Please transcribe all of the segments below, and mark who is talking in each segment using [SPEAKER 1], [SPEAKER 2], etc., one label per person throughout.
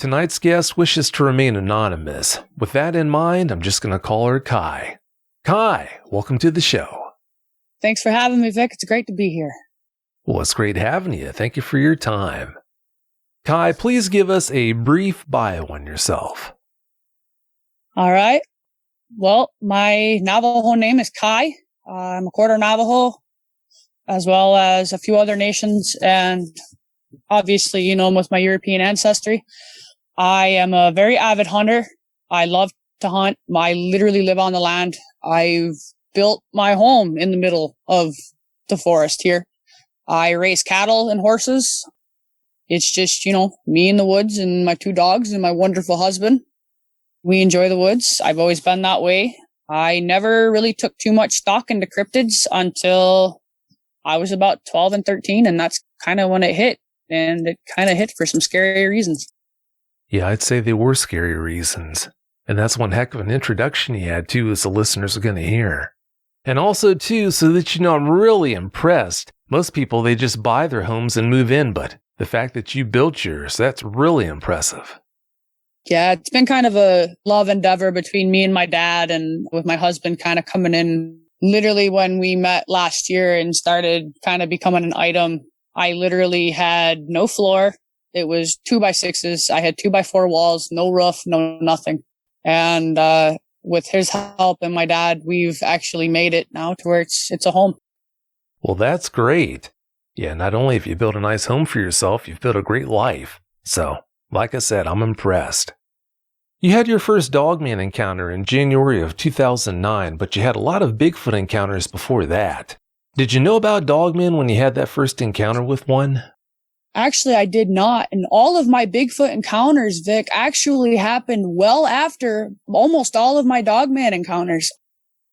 [SPEAKER 1] tonight's guest wishes to remain anonymous. With that in mind, I'm just going to call her Kai. Kai, welcome to the show.
[SPEAKER 2] Thanks for having me, Vic. It's great to be here.
[SPEAKER 1] Well, it's great having you. Thank you for your time. Kai, please give us a brief bio on yourself.
[SPEAKER 2] All right. Well, my Navajo name is Kai. I'm a quarter Navajo, as well as a few other nations. And obviously, with my European ancestry, I am a very avid hunter. I love to hunt. I literally live on the land. I've built my home in the middle of the forest here. I raise cattle and horses. It's just, me in the woods and my 2 dogs and my wonderful husband. We enjoy the woods. I've always been that way. I never really took too much stock into cryptids until I was about 12 and 13, and that's kind of when it hit. And it kind of hit for some scary reasons.
[SPEAKER 1] Yeah, I'd say they were scary reasons. And that's one heck of an introduction you had, too, as the listeners are going to hear. And also, too, so that I'm really impressed. Most people, they just buy their homes and move in, but the fact that you built yours, that's really impressive.
[SPEAKER 2] Yeah, it's been kind of a love endeavor between me and my dad, and with my husband kind of coming in literally when we met last year and started kind of becoming an item. I literally had no floor. It was 2x6s. I had 2x4 walls, no roof, no nothing. And with his help and my dad, we've actually made it now to where it's a home.
[SPEAKER 1] Well, that's great. Yeah, not only have you built a nice home for yourself, you've built a great life. So, like I said, I'm impressed. You had your first Dogman encounter in January of 2009, but you had a lot of Bigfoot encounters before that. Did you know about Dogman when you had that first encounter with one?
[SPEAKER 2] Actually, I did not. And all of my Bigfoot encounters, Vic, actually happened well after almost all of my Dogman encounters.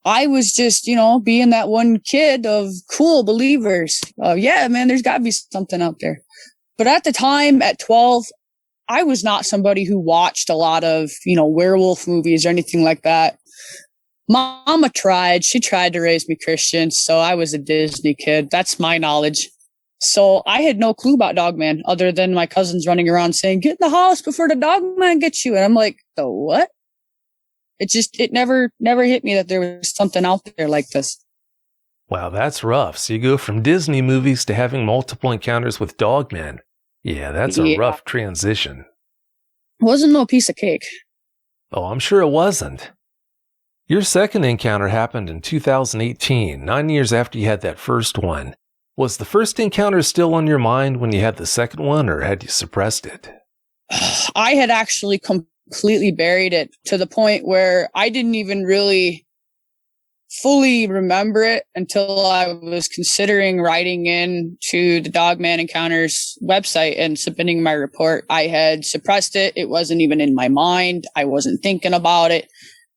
[SPEAKER 2] I was just, being that one kid of cool believers. Yeah, man, there's got to be something out there. But at the time, at 12, I was not somebody who watched a lot of, werewolf movies or anything like that. Mama tried. She tried to raise me Christian, so I was a Disney kid. That's my knowledge. So I had no clue about Dogman other than my cousins running around saying, "Get in the house before the Dogman gets you." And I'm like, the what? It never hit me that there was something out there like this.
[SPEAKER 1] Wow, that's rough. So you go from Disney movies to having multiple encounters with Dogman. Yeah, that's a rough transition.
[SPEAKER 2] It wasn't no piece of cake.
[SPEAKER 1] Oh, I'm sure it wasn't. Your second encounter happened in 2018, 9 years after you had that first one. Was the first encounter still on your mind when you had the second one, or had you suppressed it?
[SPEAKER 2] I had actually completely buried it to the point where I didn't even really fully remember it until I was considering writing in to the Dogman Encounters website and submitting my report. I had suppressed it. It wasn't even in my mind. I wasn't thinking about it.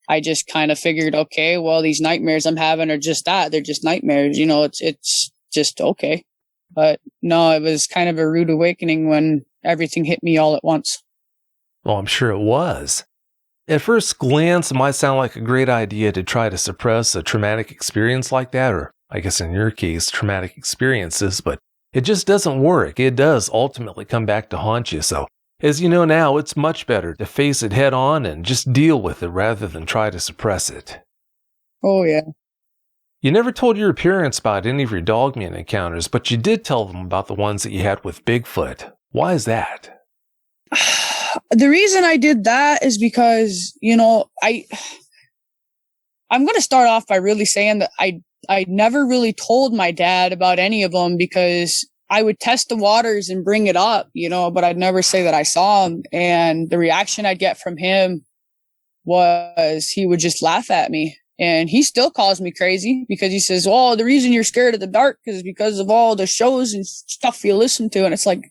[SPEAKER 2] I just kind of figured, okay, well, these nightmares I'm having are just that. They're just nightmares. It's just okay. But no, it was kind of a rude awakening when everything hit me all at once.
[SPEAKER 1] Well, I'm sure it was. At first glance, it might sound like a great idea to try to suppress a traumatic experience like that, or I guess in your case, traumatic experiences, but it just doesn't work. It does ultimately come back to haunt you. So, as you know now, it's much better to face it head on and just deal with it rather than try to suppress it.
[SPEAKER 2] Oh, yeah.
[SPEAKER 1] You never told your parents about any of your Dogman encounters, but you did tell them about the ones that you had with Bigfoot. Why is that?
[SPEAKER 2] The reason I did that is because, I'm going to start off by really saying that I never really told my dad about any of them because I would test the waters and bring it up, but I'd never say that I saw him. And the reaction I'd get from him was he would just laugh at me. And he still calls me crazy because he says, "Oh, the reason you're scared of the dark is because of all the shows and stuff you listen to." And it's like,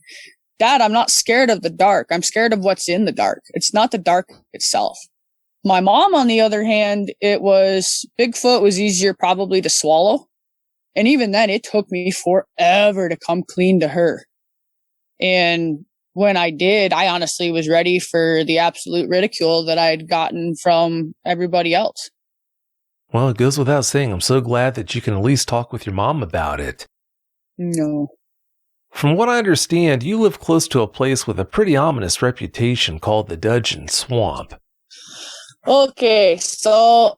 [SPEAKER 2] Dad, I'm not scared of the dark. I'm scared of what's in the dark. It's not the dark itself. My mom, on the other hand, Bigfoot was easier probably to swallow. And even then, it took me forever to come clean to her. And when I did, I honestly was ready for the absolute ridicule that I'd gotten from everybody else.
[SPEAKER 1] Well, it goes without saying, I'm so glad that you can at least talk with your mom about it.
[SPEAKER 2] No.
[SPEAKER 1] From what I understand, you live close to a place with a pretty ominous reputation called the Dudgeon Swamp.
[SPEAKER 2] Okay, so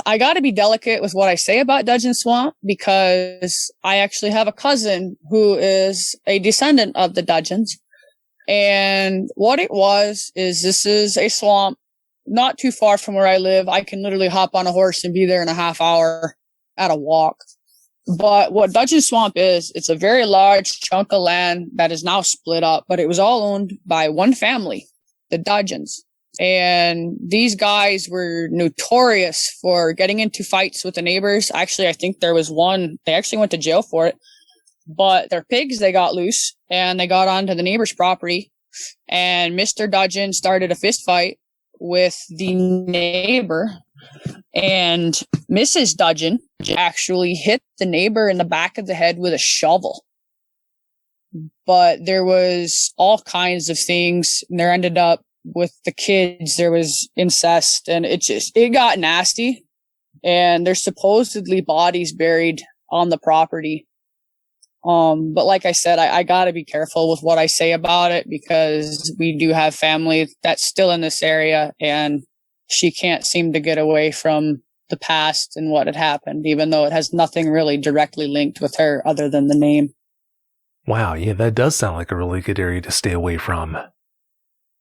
[SPEAKER 2] I got to be delicate with what I say about Dudgeon Swamp because I actually have a cousin who is a descendant of the Dudgeons. And what it was is this is a swamp not too far from where I live. I can literally hop on a horse and be there in a half hour at a walk. But what Dudgeon Swamp is, it's a very large chunk of land that is now split up, but it was all owned by one family, the Dudgeons. And these guys were notorious for getting into fights with the neighbors. Actually, I think there was one, they actually went to jail for it. But their pigs, they got loose and they got onto the neighbor's property. And Mr. Dudgeon started a fist fight with the neighbor. And Mrs. Dudgeon actually hit the neighbor in the back of the head with a shovel. But there was all kinds of things. And there ended up with the kids, there was incest, and it got nasty. And there's supposedly bodies buried on the property. But like I said, I gotta be careful with what I say about it because we do have family that's still in this area and she can't seem to get away from the past and what had happened, even though it has nothing really directly linked with her other than the name.
[SPEAKER 1] Wow, yeah, that does sound like a really good area to stay away from.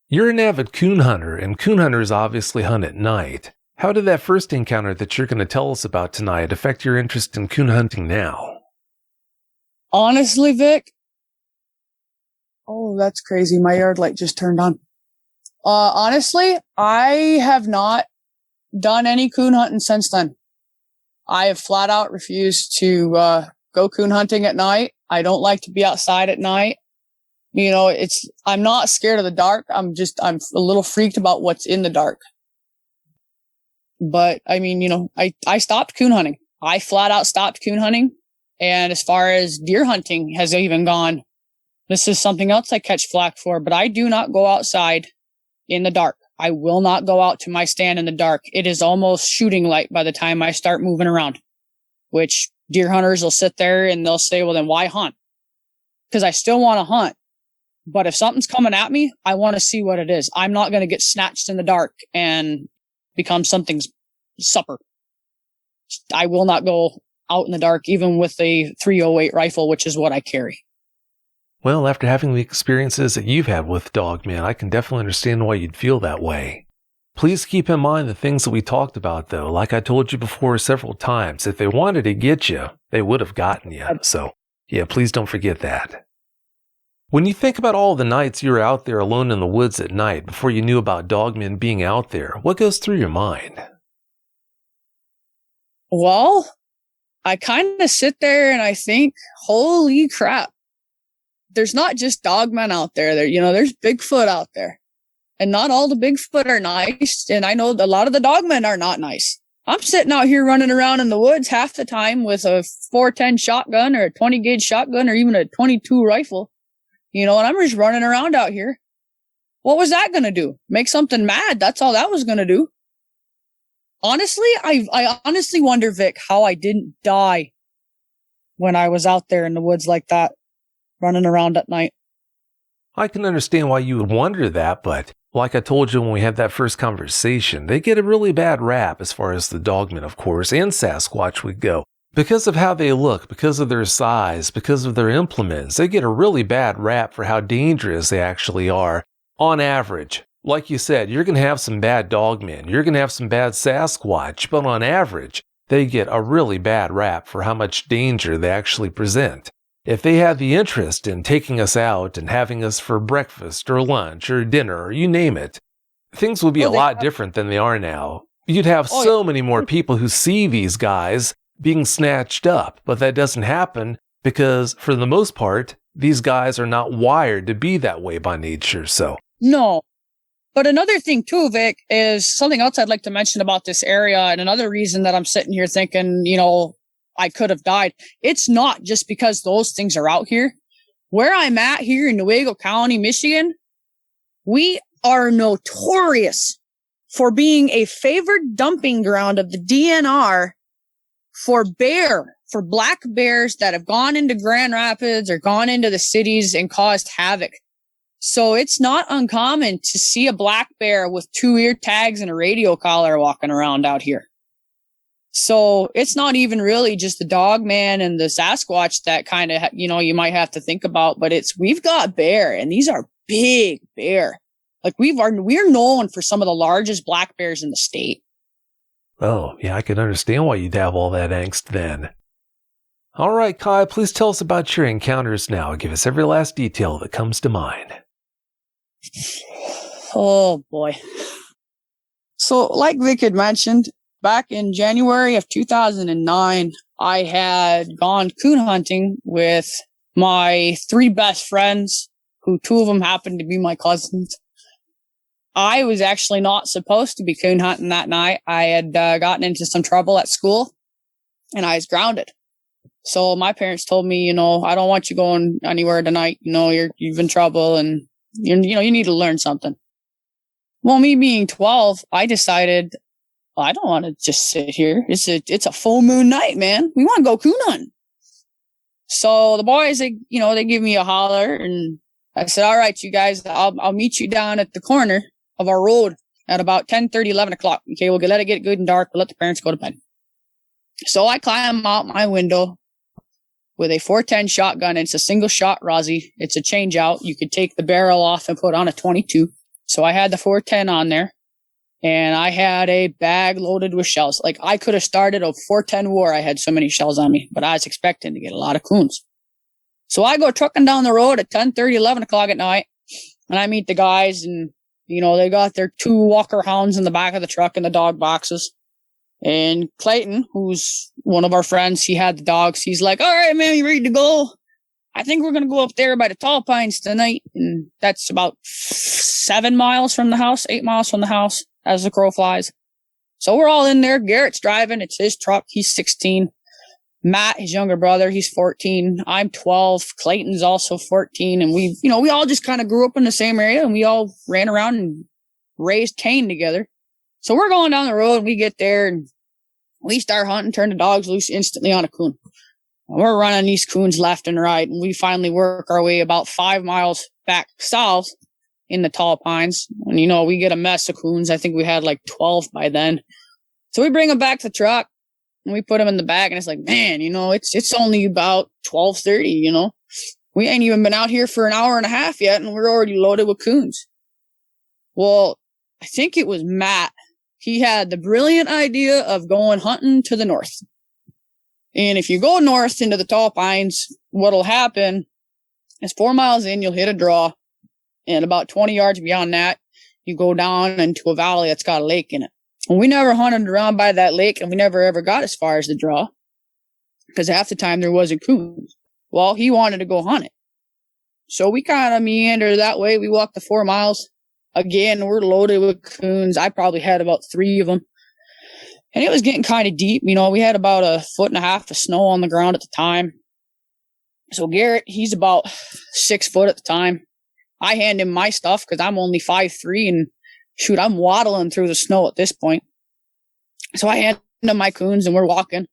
[SPEAKER 1] You're an avid coon hunter, and coon hunters obviously hunt at night. How did that first encounter that you're going to tell us about tonight affect your interest in coon hunting now?
[SPEAKER 2] Honestly, Vic, oh, that's crazy. My yard light just turned on. Honestly, I have not done any coon hunting since then. I have flat out refused to go coon hunting at night. I don't like to be outside at night. You know, I'm not scared of the dark. I'm a little freaked about what's in the dark. But I mean, you know, I stopped coon hunting. I flat out stopped coon hunting. And as far as deer hunting has even gone, this is something else I catch flack for, but I do not go outside in the dark. I will not go out to my stand in the dark. It is almost shooting light by the time I start moving around, which deer hunters will sit there and they'll say, well, then why hunt? Because I still want to hunt. But if something's coming at me, I want to see what it is. I'm not going to get snatched in the dark and become something's supper. I will not go out in the dark, even with a .308 rifle, which is what I carry.
[SPEAKER 1] Well, after having the experiences that you've had with Dogman, I can definitely understand why you'd feel that way. Please keep in mind the things that we talked about, though. Like I told you before several times, if they wanted to get you, they would have gotten you. So, yeah, please don't forget that. When you think about all the nights you were out there alone in the woods at night before you knew about Dogman being out there, what goes through your mind?
[SPEAKER 2] Well, I kind of sit there and I think, holy crap. There's not just Dogman out there. There's Bigfoot out there. And not all the Bigfoot are nice. And I know a lot of the Dogmen are not nice. I'm sitting out here running around in the woods half the time with a 410 shotgun or a 20 gauge shotgun or even a 22 rifle. And I'm just running around out here. What was that going to do? Make something mad. That's all that was going to do. Honestly, I honestly wonder, Vic, how I didn't die when I was out there in the woods like that, running around at night.
[SPEAKER 1] I can understand why you would wonder that, but like I told you when we had that first conversation, they get a really bad rap as far as the Dogman, of course, and Sasquatch would go. Because of how they look, because of their size, because of their implements, they get a really bad rap for how dangerous they actually are. On average, like you said, you're going to have some bad Dogmen, you're going to have some bad Sasquatch, but on average, they get a really bad rap for how much danger they actually present. If they had the interest in taking us out and having us for breakfast or lunch or dinner or you name it, things would be a lot different than they are now. You'd have so many more people who see these guys being snatched up, but that doesn't happen because, for the most part, these guys are not wired to be that way by nature, so.
[SPEAKER 2] No. But another thing, too, Vic, is something else I'd like to mention about this area, and another reason that I'm sitting here thinking, I could have died. It's not just because those things are out here. Where I'm at here in Newaygo County, Michigan, we are notorious for being a favored dumping ground of the DNR for black bears that have gone into Grand Rapids or gone into the cities and caused havoc. So it's not uncommon to see a black bear with 2 ear tags and a radio collar walking around out here. So it's not even really just the Dogman and the Sasquatch that kind of, you might have to think about, but we've got bear, and these are big bear. Like we're known for some of the largest black bears in the state.
[SPEAKER 1] Oh, yeah, I can understand why you'd have all that angst then. All right, Kai, please tell us about your encounters now. Give us every last detail that comes to mind.
[SPEAKER 2] Oh, boy. So, like Vic had mentioned, back in January of 2009, I had gone coon hunting with my 3 best friends, who 2 of them happened to be my cousins. I was actually not supposed to be coon hunting that night. I had gotten into some trouble at school, and I was grounded. So my parents told me, I don't want you going anywhere tonight. You've in trouble, and you need to learn something. Well, me being 12, I decided, I don't want to just sit here. It's a full moon night, man. We want to go coon hunting. So the boys, they give me a holler, and I said, all right, you guys, I'll meet you down at the corner of our road at about 10:30, 11 o'clock. Okay, we'll let it get good and dark. We'll let the parents go to bed. So I climb out my window with a 410 shotgun. It's a single shot Rossi. It's a change out. You could take the barrel off and put on a 22. So I had the 410 on there, and I had a bag loaded with shells. Like, I could have started a 410 war. I had so many shells on me, but I was expecting to get a lot of coons. So I go trucking down the road at 10:30, 11 o'clock at night, and I meet the guys, and they got their 2 walker hounds in the back of the truck in the dog boxes. And Clayton, who's one of our friends, he had the dogs. He's like, all right, man, you ready to go? I think we're going to go up there by the tall pines tonight. And that's about 7 miles from the house, 8 miles from the house as the crow flies. So we're all in there. Garrett's driving. It's his truck. He's 16. Matt, his younger brother, he's 14. I'm 12. Clayton's also 14. And we all just kind of grew up in the same area, and we all ran around and raised Cain together. So we're going down the road, and we get there, and we start hunting, turn the dogs loose instantly on a coon. And we're running these coons left and right, and we finally work our way about 5 miles back south in the tall pines. And, we get a mess of coons. I think we had like 12 by then. So we bring them back to the truck, and we put them in the bag, and it's like, man, it's only about 12:30, We ain't even been out here for an hour and a half yet, and we're already loaded with coons. Well, I think it was Matt. He had the brilliant idea of going hunting to the north. And if you go north into the tall pines, what'll happen is 4 miles in, you'll hit a draw. And about 20 yards beyond that, you go down into a valley that's got a lake in it. And we never hunted around by that lake, and we never ever got as far as the draw, because half the time there wasn't coons. Well, he wanted to go hunt it. So we kind of meandered that way. We walked the 4 miles. Again, we're loaded with coons. I probably had about 3 of them. And it was getting kind of deep. We had about 1.5 feet of snow on the ground at the time. So Garrett, he's about 6 foot at the time. I hand him my stuff because I'm only 5'3", and shoot, I'm waddling through the snow at this point. So I hand him my coons, and we're walking.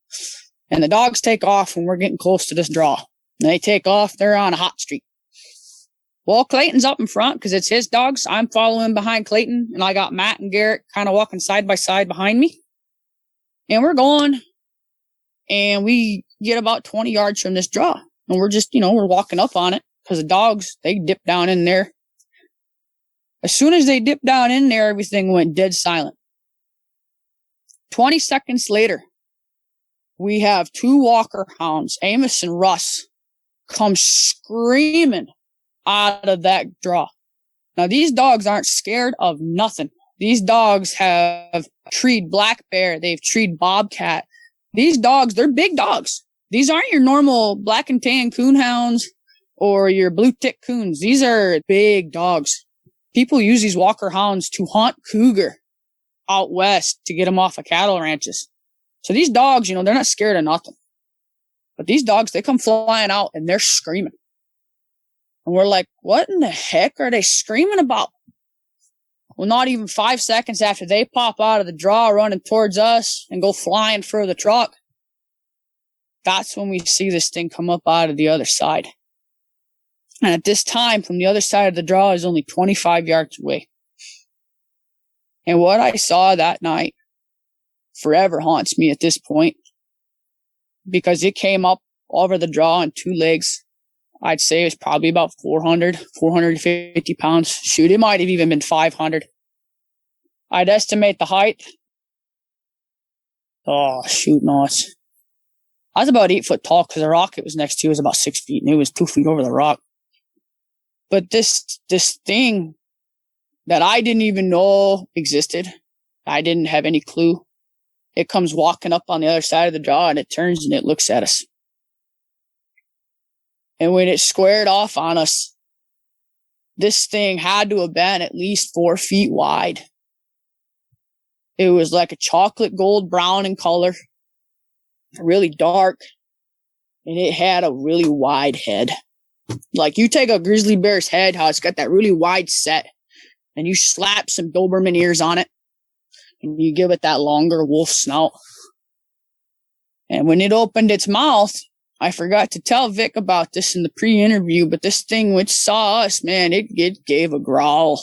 [SPEAKER 2] And the dogs take off, and we're getting close to this draw. And they take off. They're on a hot streak. Well, Clayton's up in front because it's his dogs. I'm following behind Clayton, and I got Matt and Garrett kind of walking side by side behind me. And we're going, and we get about 20 yards from this draw. And we're just, we're walking up on it because the dogs, they dip down in there. As soon as they dipped down in there, everything went dead silent. 20 seconds later, we have 2 walker hounds, Amos and Russ, come screaming out of that draw. Now, these dogs aren't scared of nothing. These dogs have treed black bear. They've treed bobcat. These dogs, they're big dogs. These aren't your normal black and tan coon hounds or your blue tick coons. These are big dogs. People use these walker hounds to hunt cougar out west to get them off of cattle ranches. So these dogs, they're not scared of nothing. But these dogs, they come flying out, and they're screaming. And we're like, what in the heck are they screaming about? Well, not even 5 seconds after they pop out of the draw running towards us and go flying for the truck, that's when we see this thing come up out of the other side. And at this time, from the other side of the draw is only 25 yards away. And what I saw that night forever haunts me at this point, because it came up over the draw on two legs. I'd say it was probably about 450 pounds. Shoot, it might have even been 500. I'd estimate the height. Oh, shoot, no. I was about 8 foot tall because the rock it was next to was about 6 feet, and it was 2 feet over the rock. But this thing that I didn't even know existed, I didn't have any clue. It comes walking up on the other side of the draw, and it turns and it looks at us. And when it squared off on us, this thing had to have been at least 4 feet wide. It was like a chocolate gold brown in color, really dark, and it had a really wide head. Like you take a grizzly bear's head, how it's got that really wide set, and you slap some Doberman ears on it, and you give it that longer wolf snout. And when it opened its mouth, I forgot to tell Vic about this in the pre-interview, but this thing which saw us, man, it gave a growl.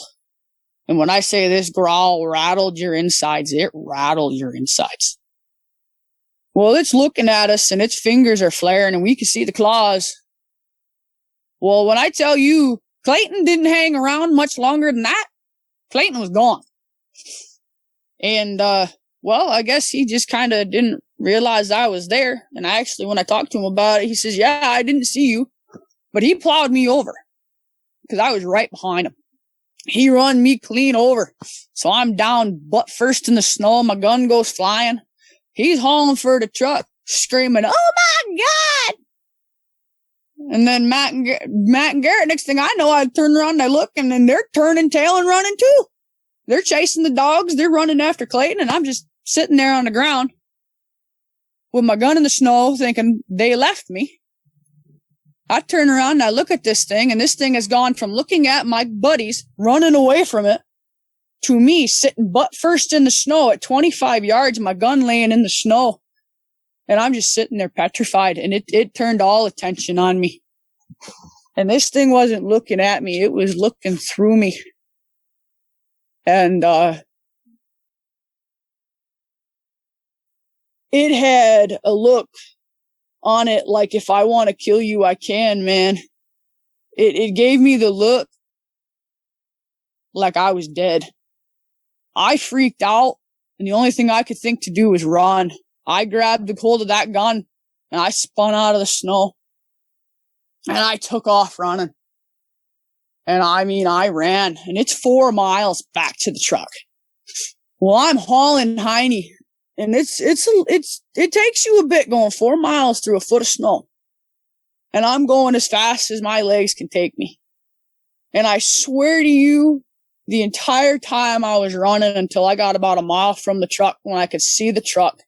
[SPEAKER 2] And when I say this growl rattled your insides, it rattled your insides. Well, it's looking at us and its fingers are flaring and we can see the claws. Well, when I tell you Clayton didn't hang around much longer than that, Clayton was gone. And, well, I guess he just kind of didn't realize I was there. And actually, when I talked to him about it, he says, yeah, I didn't see you, but he plowed me over because I was right behind him. He run me clean over. So I'm down butt first in the snow. My gun goes flying. He's hauling for the truck, screaming, oh my God. And then Matt and Garrett, next thing I know, I turn around and I look, and then they're turning tail and running too. They're chasing the dogs. They're running after Clayton, and I'm just sitting there on the ground with my gun in the snow thinking they left me. I turn around and I look at this thing, and this thing has gone from looking at my buddies running away from it to me sitting butt first in the snow at 25 yards, my gun laying in the snow. And I'm just sitting there petrified, and it turned all attention on me. And this thing wasn't looking at me. It was looking through me. And it had a look on it like, if I want to kill you, I can, man. It gave me the look like I was dead. I freaked out, and the only thing I could think to do was run. I grabbed the hold of that gun, and I spun out of the snow, and I took off running. And I mean, I ran, and it's 4 miles back to the truck. Well, I'm hauling Heine, and it takes you a bit going 4 miles through a foot of snow. And I'm going as fast as my legs can take me. And I swear to you, the entire time I was running until I got about a mile from the truck, when I could see the truck,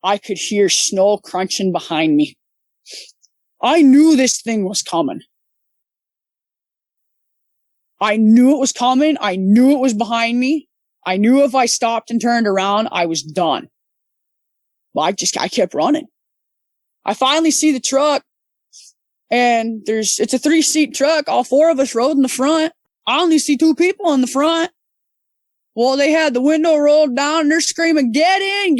[SPEAKER 2] I could hear snow crunching behind me. I knew this thing was coming. I knew it was coming. I knew it was behind me. I knew if I stopped and turned around, I was done. Well, I kept running. I finally see the truck, and it's a 3-seat truck. All 4 of us rode in the front. I only see 2 people in the front. Well, they had the window rolled down, and they're screaming, get in,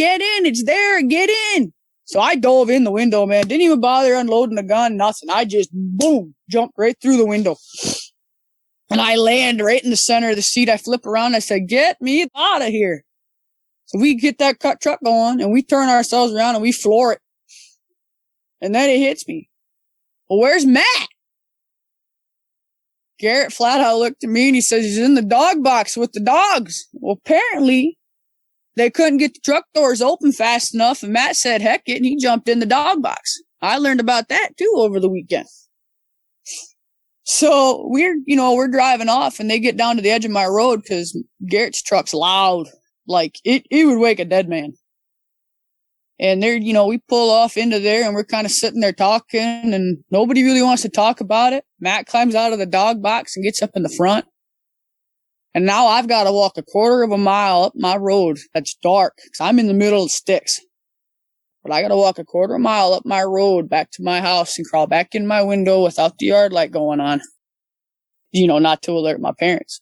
[SPEAKER 2] it's there, get in. So I dove in the window, man. Didn't even bother unloading the gun, nothing. I just, boom, jumped right through the window. And I land right in the center of the seat. I flip around. I said, get me out of here. So we get that truck going, and we turn ourselves around and we floor it. And then it hits me. Well, where's Matt? Garrett flat out looked at me and he says, he's in the dog box with the dogs. Well, apparently they couldn't get the truck doors open fast enough, and Matt said, heck it, and he jumped in the dog box. I learned about that too over the weekend. So we're driving off, and they get down to the edge of my road because Garrett's truck's loud. Like it would wake a dead man. And we pull off into there, and we're kind of sitting there talking, and nobody really wants to talk about it. Matt climbs out of the dog box and gets up in the front. And now I've got to walk a quarter of a mile up my road that's dark because I'm in the middle of sticks. but I got to walk a quarter mile up my road back to my house and crawl back in my window without the yard light going on, not to alert my parents.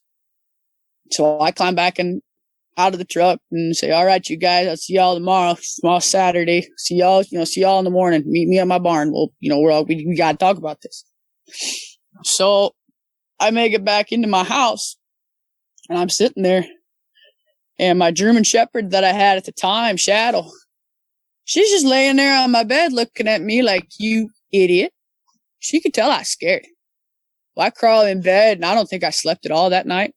[SPEAKER 2] So I climb back out of the truck and say, all right, you guys, I'll see y'all tomorrow. Tomorrow's Saturday. See y'all in the morning. Meet me at my barn. Well, we got to talk about this. So I make it back into my house and I'm sitting there, and my German Shepherd that I had at the time, Shadow, she's just laying there on my bed looking at me like, you idiot. She could tell I was scared. Well, I crawl in bed and I don't think I slept at all that night.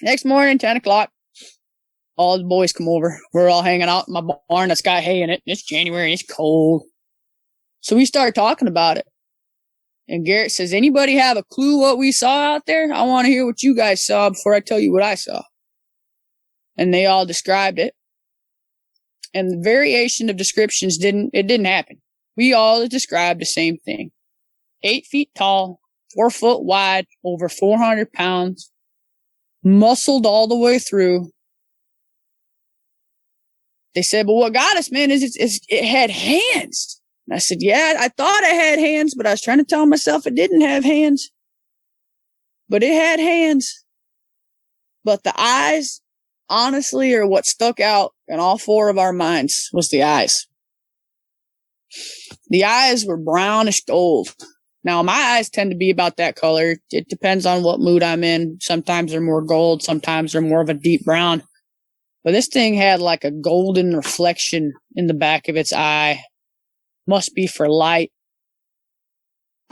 [SPEAKER 2] Next morning, 10 o'clock, all the boys come over. We're all hanging out in my barn that's got hay in it. It's January and it's cold. So we start talking about it. And Garrett says, anybody have a clue what we saw out there? I want to hear what you guys saw before I tell you what I saw. And they all described it. And the variation of descriptions didn't happen. We all described the same thing. 8 feet tall, 4 foot wide, over 400 pounds, muscled all the way through. They said, but what got us, man, is it had hands. And I said, yeah, I thought it had hands, but I was trying to tell myself it didn't have hands. But it had hands. But the eyes, honestly, are what stuck out in all 4 of our minds was the eyes. The eyes were brownish gold. Now, my eyes tend to be about that color. It depends on what mood I'm in. Sometimes they're more gold. Sometimes they're more of a deep brown. But this thing had like a golden reflection in the back of its eye. Must be for light.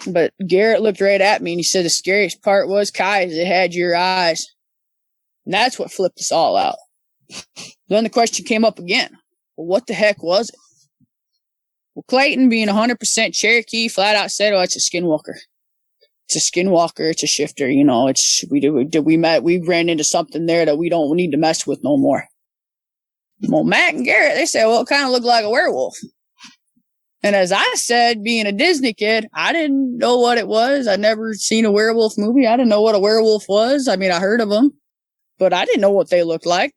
[SPEAKER 2] But Garrett looked right at me and he said the scariest part was, Kai, is it had your eyes. And that's what flipped us all out. Then the question came up again. Well, what the heck was it? Well, Clayton, being 100% Cherokee, flat out said, oh, it's a skinwalker. It's a skinwalker. It's a shifter. We ran into something there that we don't need to mess with no more. Well, Matt and Garrett, they said, well, it kind of looked like a werewolf. And as I said, being a Disney kid, I didn't know what it was. I'd never seen a werewolf movie. I didn't know what a werewolf was. I mean, I heard of them, but I didn't know what they looked like.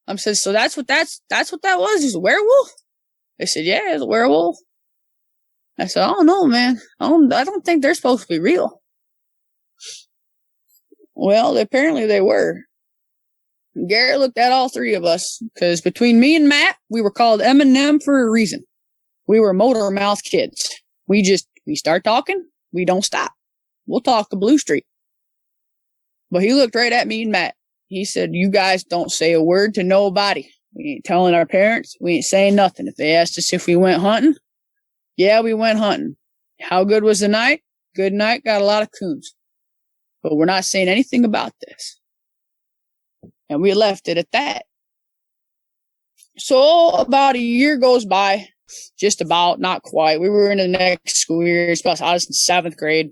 [SPEAKER 2] I said, so that's what that was? Is a werewolf? They said, yeah, it's a werewolf. I said, oh no, man. I don't think they're supposed to be real. Well, apparently they were. Garrett looked at all 3 of us, because between me and Matt, we were called M&M for a reason. We were motor mouth kids. We start talking, we don't stop. We'll talk to Blue Street. But he looked right at me and Matt. He said, you guys don't say a word to nobody. We ain't telling our parents. We ain't saying nothing. If they asked us if we went hunting, yeah, we went hunting. How good was the night? Good night. Got a lot of coons. But we're not saying anything about this. And we left it at that. So about a year goes by, just about, not quite. We were in the next school year. I was in 7th grade.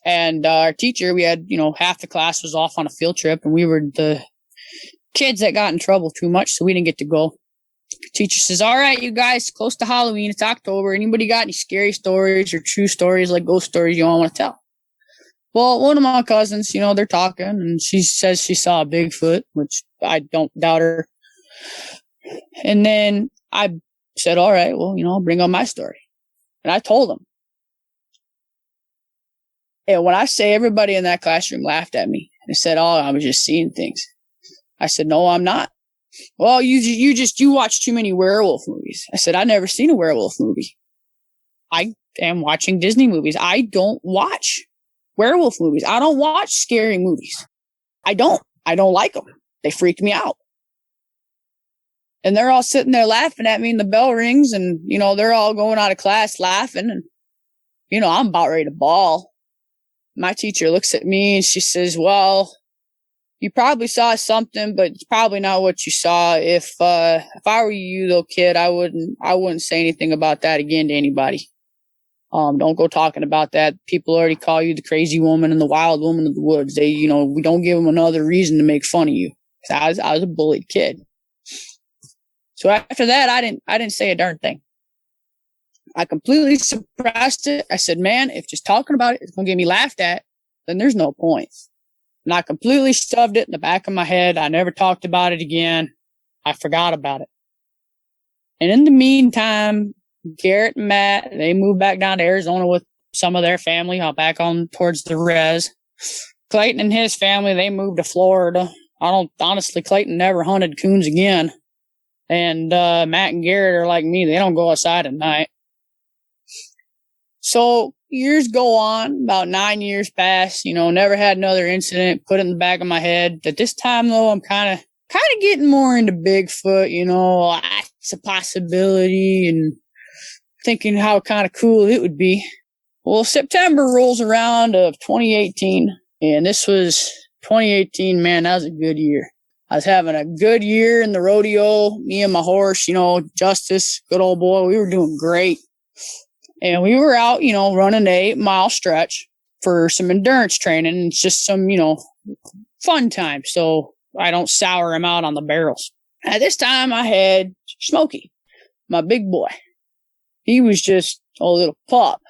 [SPEAKER 2] And our teacher, we had, half the class was off on a field trip, and we were the kids that got in trouble too much, so we didn't get to go. The teacher says, all right, you guys, close to Halloween. It's October. Anybody got any scary stories or true stories, like ghost stories you all want to tell? Well, one of my cousins, they're talking, and she says she saw a Bigfoot, which I don't doubt her. And then I said, all right, well, I'll bring on my story. And I told them. And when I say, everybody in that classroom laughed at me and said, oh, I was just seeing things. I said, no, I'm not. Well, you watch too many werewolf movies. I said, I've never seen a werewolf movie. I am watching Disney movies. I don't watch werewolf movies. I don't watch scary movies. I don't like them. They freak me out. And they're all sitting there laughing at me, and the bell rings, and, they're all going out of class laughing. And, I'm about ready to bawl. My teacher looks at me and she says, well, you probably saw something, but it's probably not what you saw. If I were you, though, kid, I wouldn't say anything about that again to anybody. Don't go talking about that. People already call you the crazy woman and the wild woman of the woods. We don't give them another reason to make fun of you. I was a bullied kid. So after that, I didn't say a darn thing. I completely suppressed it. I said, man, if just talking about it is going to get me laughed at, then there's no point. And I completely shoved it in the back of my head. I never talked about it again. I forgot about it. And in the meantime, Garrett and Matt, they moved back down to Arizona with some of their family out back on towards the res. Clayton and his family, they moved to Florida. Honestly, Clayton never hunted coons again. And Matt and Garrett are like me. They don't go outside at night. So years go on, about 9 years pass, never had another incident, put it in the back of my head. At this time, though, I'm kind of getting more into Bigfoot, it's a possibility and thinking how kind of cool it would be. Well, September rolls around of 2018, and this was 2018, man, that was a good year. I was having a good year in the rodeo, me and my horse, Justice, good old boy, we were doing great. And we were out, running a 8-mile stretch for some endurance training. It's just some, fun time. So I don't sour him out on the barrels. At this time, I had Smokey, my big boy. He was just a little pup.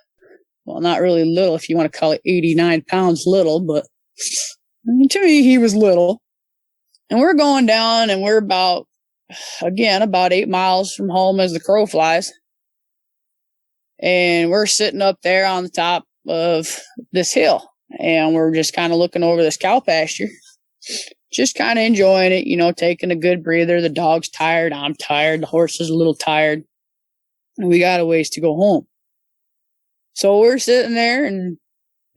[SPEAKER 2] Well, not really little if you want to call it 89 pounds little, but to me, he was little. And we're going down and we're about 8 miles from home as the crow flies. And we're sitting up there on the top of this hill and we're just kind of looking over this cow pasture, just kind of enjoying it, taking a good breather. The dog's tired. I'm tired. The horse is a little tired. And we got a ways to go home. So we're sitting there and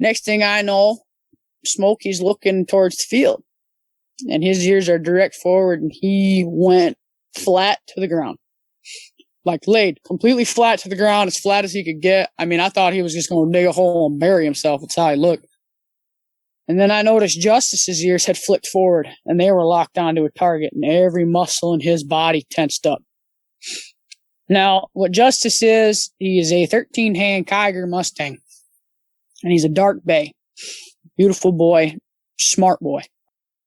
[SPEAKER 2] next thing I know, Smokey's looking towards the field and his ears are direct forward and he went flat to the ground. Like laid completely flat to the ground, as flat as he could get. I mean, I thought he was just going to dig a hole and bury himself. That's how he looked. And then I noticed Justice's ears had flipped forward and they were locked onto a target and every muscle in his body tensed up. Now, what Justice is, he is a 13-hand Kiger Mustang and he's a dark bay. Beautiful boy, smart boy.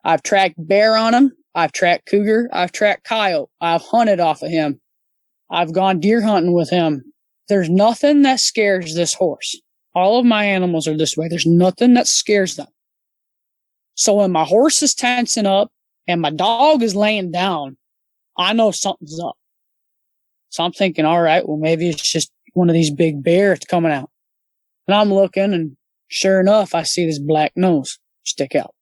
[SPEAKER 2] I've tracked bear on him. I've tracked cougar. I've tracked coyote. I've hunted off of him. I've gone deer hunting with him. There's nothing that scares this horse. All of my animals are this way. There's nothing that scares them. So when my horse is tensing up and my dog is laying down, I know something's up. So I'm thinking, all right, well, maybe it's just one of these big bears coming out. And I'm looking and sure enough, I see this black nose stick out.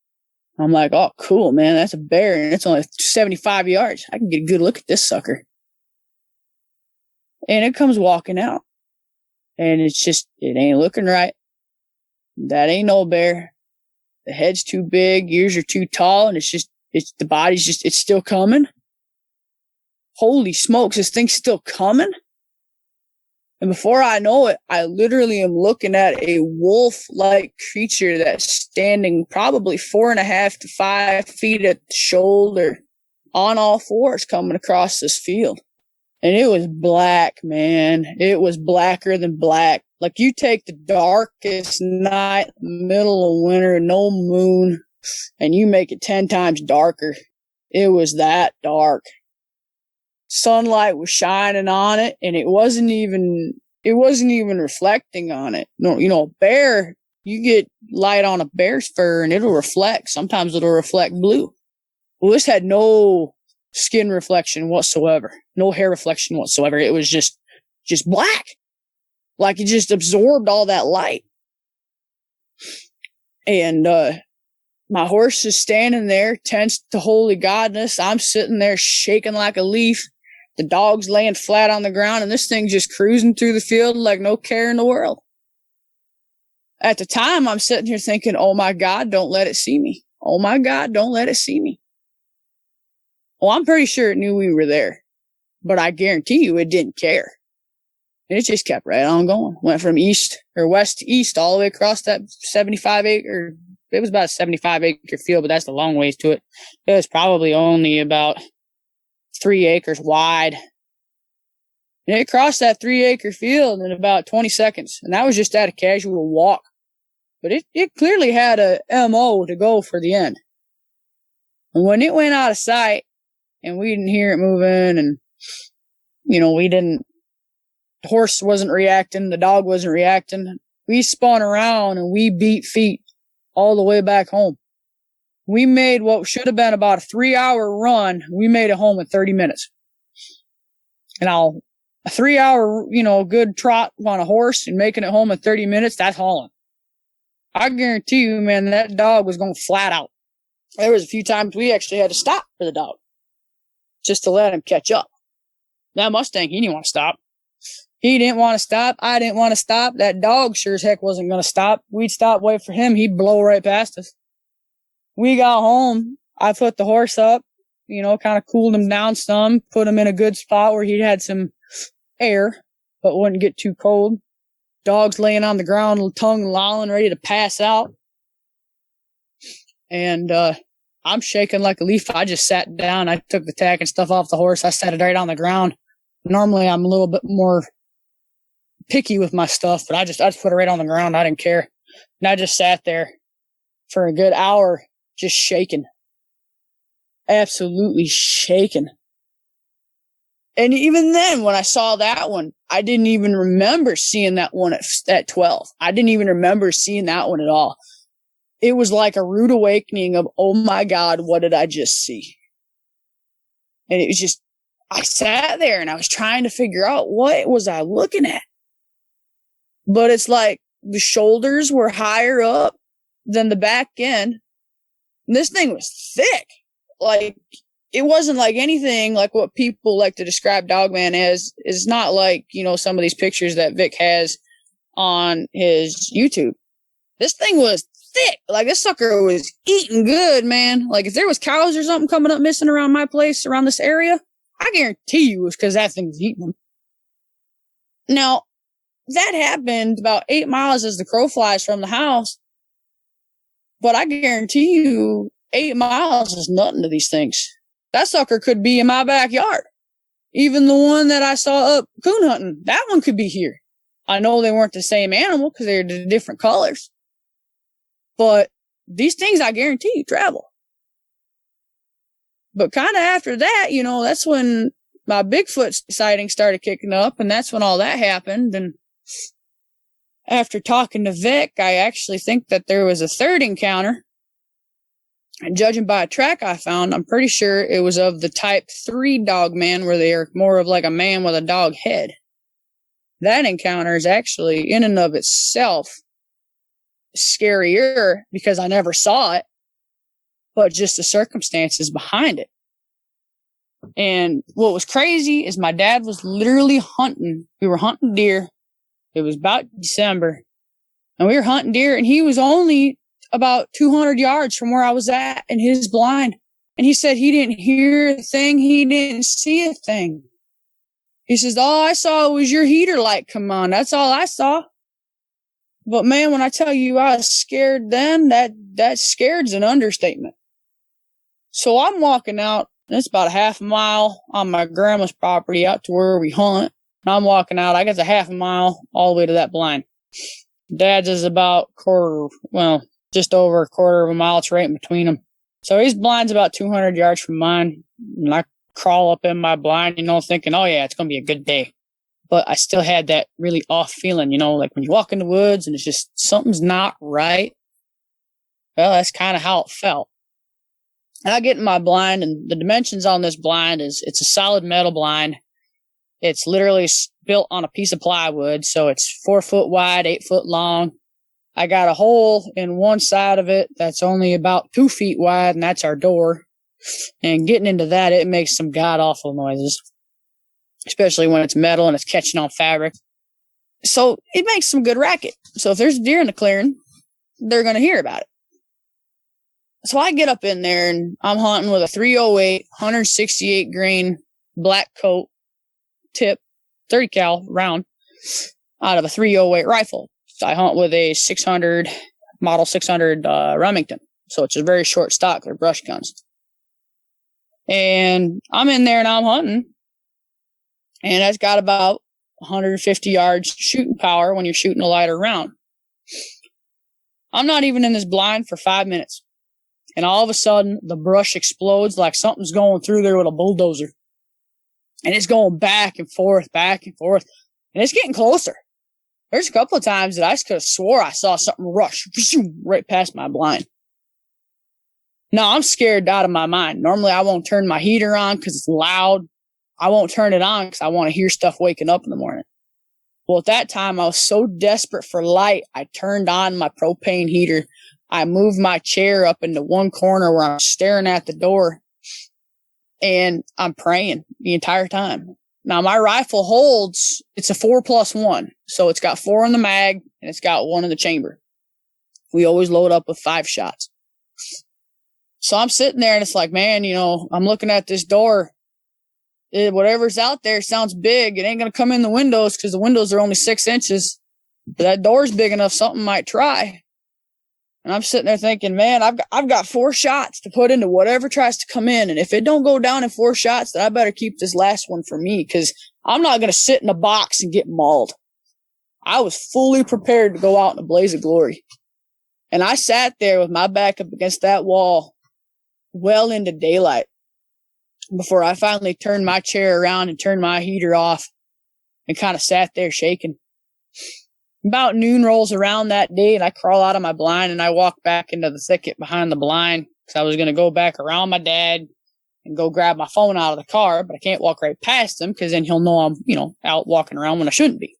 [SPEAKER 2] I'm like, oh, cool, man. That's a bear and it's only 75 yards. I can get a good look at this sucker. And it comes walking out. And it ain't looking right. That ain't no bear. The head's too big, ears are too tall, and the body's it's still coming. Holy smokes, this thing's still coming? And before I know it, I literally am looking at a wolf-like creature that's standing probably 4.5 to 5 feet at the shoulder on all fours coming across this field. And it was black, man. It was blacker than black. Like you take the darkest night, middle of winter, no moon, and you make it 10 times darker. It was that dark. Sunlight was shining on it, and it wasn't even reflecting on it. No, bear, you get light on a bear's fur and it'll reflect. Sometimes it'll reflect blue. Well, this had no skin reflection whatsoever. No hair reflection whatsoever. It was just black. Like it just absorbed all that light. And my horse is standing there, tense to holy godness. I'm sitting there shaking like a leaf. The dog's laying flat on the ground, and this thing's just cruising through the field like no care in the world. At the time, I'm sitting here thinking, oh my God, don't let it see me. Oh my God, don't let it see me. Well, I'm pretty sure it knew we were there, but I guarantee you it didn't care. And it just kept right on going. Went from west to east all the way across that 75 acre. It was about a 75 acre field, but that's the long ways to it. It was probably only about 3 acres wide. And it crossed that 3 acre field in about 20 seconds. And that was just at a casual walk. But it clearly had a MO to go for the end. And when it went out of sight and we didn't hear it moving and, the horse wasn't reacting, the dog wasn't reacting, we spun around and we beat feet all the way back home. We made what should have been about a 3-hour run. We made it home in 30 minutes. And a 3-hour, good trot on a horse and making it home in 30 minutes, that's hauling. I guarantee you, man, that dog was going flat out. There was a few times we actually had to stop for the dog just to let him catch up. That Mustang, he didn't want to stop. He didn't want to stop. I didn't want to stop. That dog sure as heck wasn't going to stop. We'd stop, wait for him. He'd blow right past us. We got home. I put the horse up, kind of cooled him down some, put him in a good spot where he'd had some air, but wouldn't get too cold. Dog's laying on the ground, tongue lolling, ready to pass out. And I'm shaking like a leaf. I just sat down. I took the tack and stuff off the horse. I set it right on the ground. Normally, I'm a little bit more picky with my stuff, but I just put it right on the ground. I didn't care. And I just sat there for a good hour, just shaking. Absolutely shaking. And even then, when I saw that one, I didn't even remember seeing that one at 12. I didn't even remember seeing that one at all. It was like a rude awakening of, oh my God, what did I just see? And it was just, I sat there and I was trying to figure out what was I looking at. But it's like the shoulders were higher up than the back end. And this thing was thick. Like, it wasn't like anything like what people like to describe Dogman as. It's not like, some of these pictures that Vic has on his YouTube. This thing was thick. Like, this sucker was eating good, man. Like, if there was cows or something coming up missing around my place, around this area, I guarantee you it was because that thing was eating them. Now, that happened about 8 miles as the crow flies from the house. But I guarantee you 8 miles is nothing to these things. That sucker could be in my backyard. Even the one that I saw up coon hunting, that one could be here. I know they weren't the same animal because they're different colors. But these things, I guarantee you, travel. But kind of after that, that's when my Bigfoot sighting started kicking up, and that's when all that happened. And after talking to Vic, I actually think that there was a third encounter. And judging by a track I found, I'm pretty sure it was of the type 3 Dogman, where they are more of like a man with a dog head. That encounter is actually, in and of itself, scarier because I never saw it, but just the circumstances behind it. And what was crazy is my dad was literally hunting. We were hunting deer. It was about December, and we were hunting deer, and he was only about 200 yards from where I was at in his blind. And he said he didn't hear a thing. He didn't see a thing. He says, all I saw was your heater light come on. That's all I saw. But man, when I tell you I was scared then, that scared's an understatement. So I'm walking out, and it's about a half a mile on my grandma's property out to where we hunt. And I'm walking out. I got a half a mile all the way to that blind. Dad's is about just over a quarter of a mile. It's right in between them. So his blind's about 200 yards from mine. And I crawl up in my blind, thinking, oh yeah, it's going to be a good day. But I still had that really off feeling, like when you walk in the woods and it's just something's not right. Well, that's kind of how it felt. And I get in my blind, and the dimensions on this blind it's a solid metal blind. It's literally built on a piece of plywood. So it's 4 foot wide, 8 foot long. I got a hole in one side of it that's only about 2 feet wide, and that's our door. And getting into that, it makes some god-awful noises, especially when it's metal and it's catching on fabric. So it makes some good racket. So if there's a deer in the clearing, they're going to hear about it. So I get up in there, and I'm hunting with a 308, 168 grain black coat tip, 30 cal round out of a 308 rifle. So I hunt with a model 600 Remington. So it's a very short stock. They're brush guns. And I'm in there and I'm hunting. And that's got about 150 yards shooting power when you're shooting a lighter round. I'm not even in this blind for 5 minutes. And all of a sudden, the brush explodes like something's going through there with a bulldozer. And it's going back and forth. And it's getting closer. There's a couple of times that I could have swore I saw something rush right past my blind. Now, I'm scared out of my mind. Normally, I won't turn my heater on because it's loud. I won't turn it on because I want to hear stuff waking up in the morning. Well, at that time, I was so desperate for light, I turned on my propane heater. I moved my chair up into one corner where I'm staring at the door, and I'm praying the entire time. Now, my rifle holds, it's a 4+1. So it's got 4 in the mag and it's got 1 in the chamber. We always load up with 5 shots. So I'm sitting there and it's like, man, I'm looking at this door. Whatever's out there sounds big. It ain't going to come in the windows because the windows are only 6 inches. But that door's big enough, something might try. And I'm sitting there thinking, man, I've got 4 shots to put into whatever tries to come in. And if it don't go down in 4 shots, then I better keep this last one for me because I'm not going to sit in a box and get mauled. I was fully prepared to go out in a blaze of glory. And I sat there with my back up against that wall well into daylight before I finally turned my chair around and turned my heater off and kind of sat there shaking. About noon rolls around that day and I crawl out of my blind and I walk back into the thicket behind the blind because I was going to go back around my dad and go grab my phone out of the car, but I can't walk right past him because then he'll know I'm, out walking around when I shouldn't be.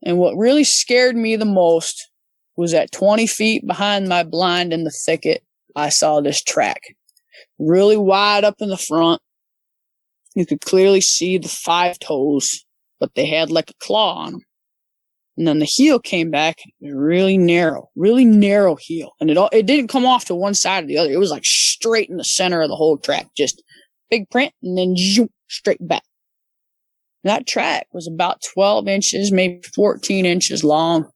[SPEAKER 2] And what really scared me the most was at 20 feet behind my blind in the thicket, I saw this track. Really wide up in the front. You could clearly see the 5 toes, but they had like a claw on them. And then the heel came back, really narrow heel. And it didn't come off to one side or the other. It was like straight in the center of the whole track, just big print and then zoom, straight back. And that track was about 12 inches, maybe 14 inches long.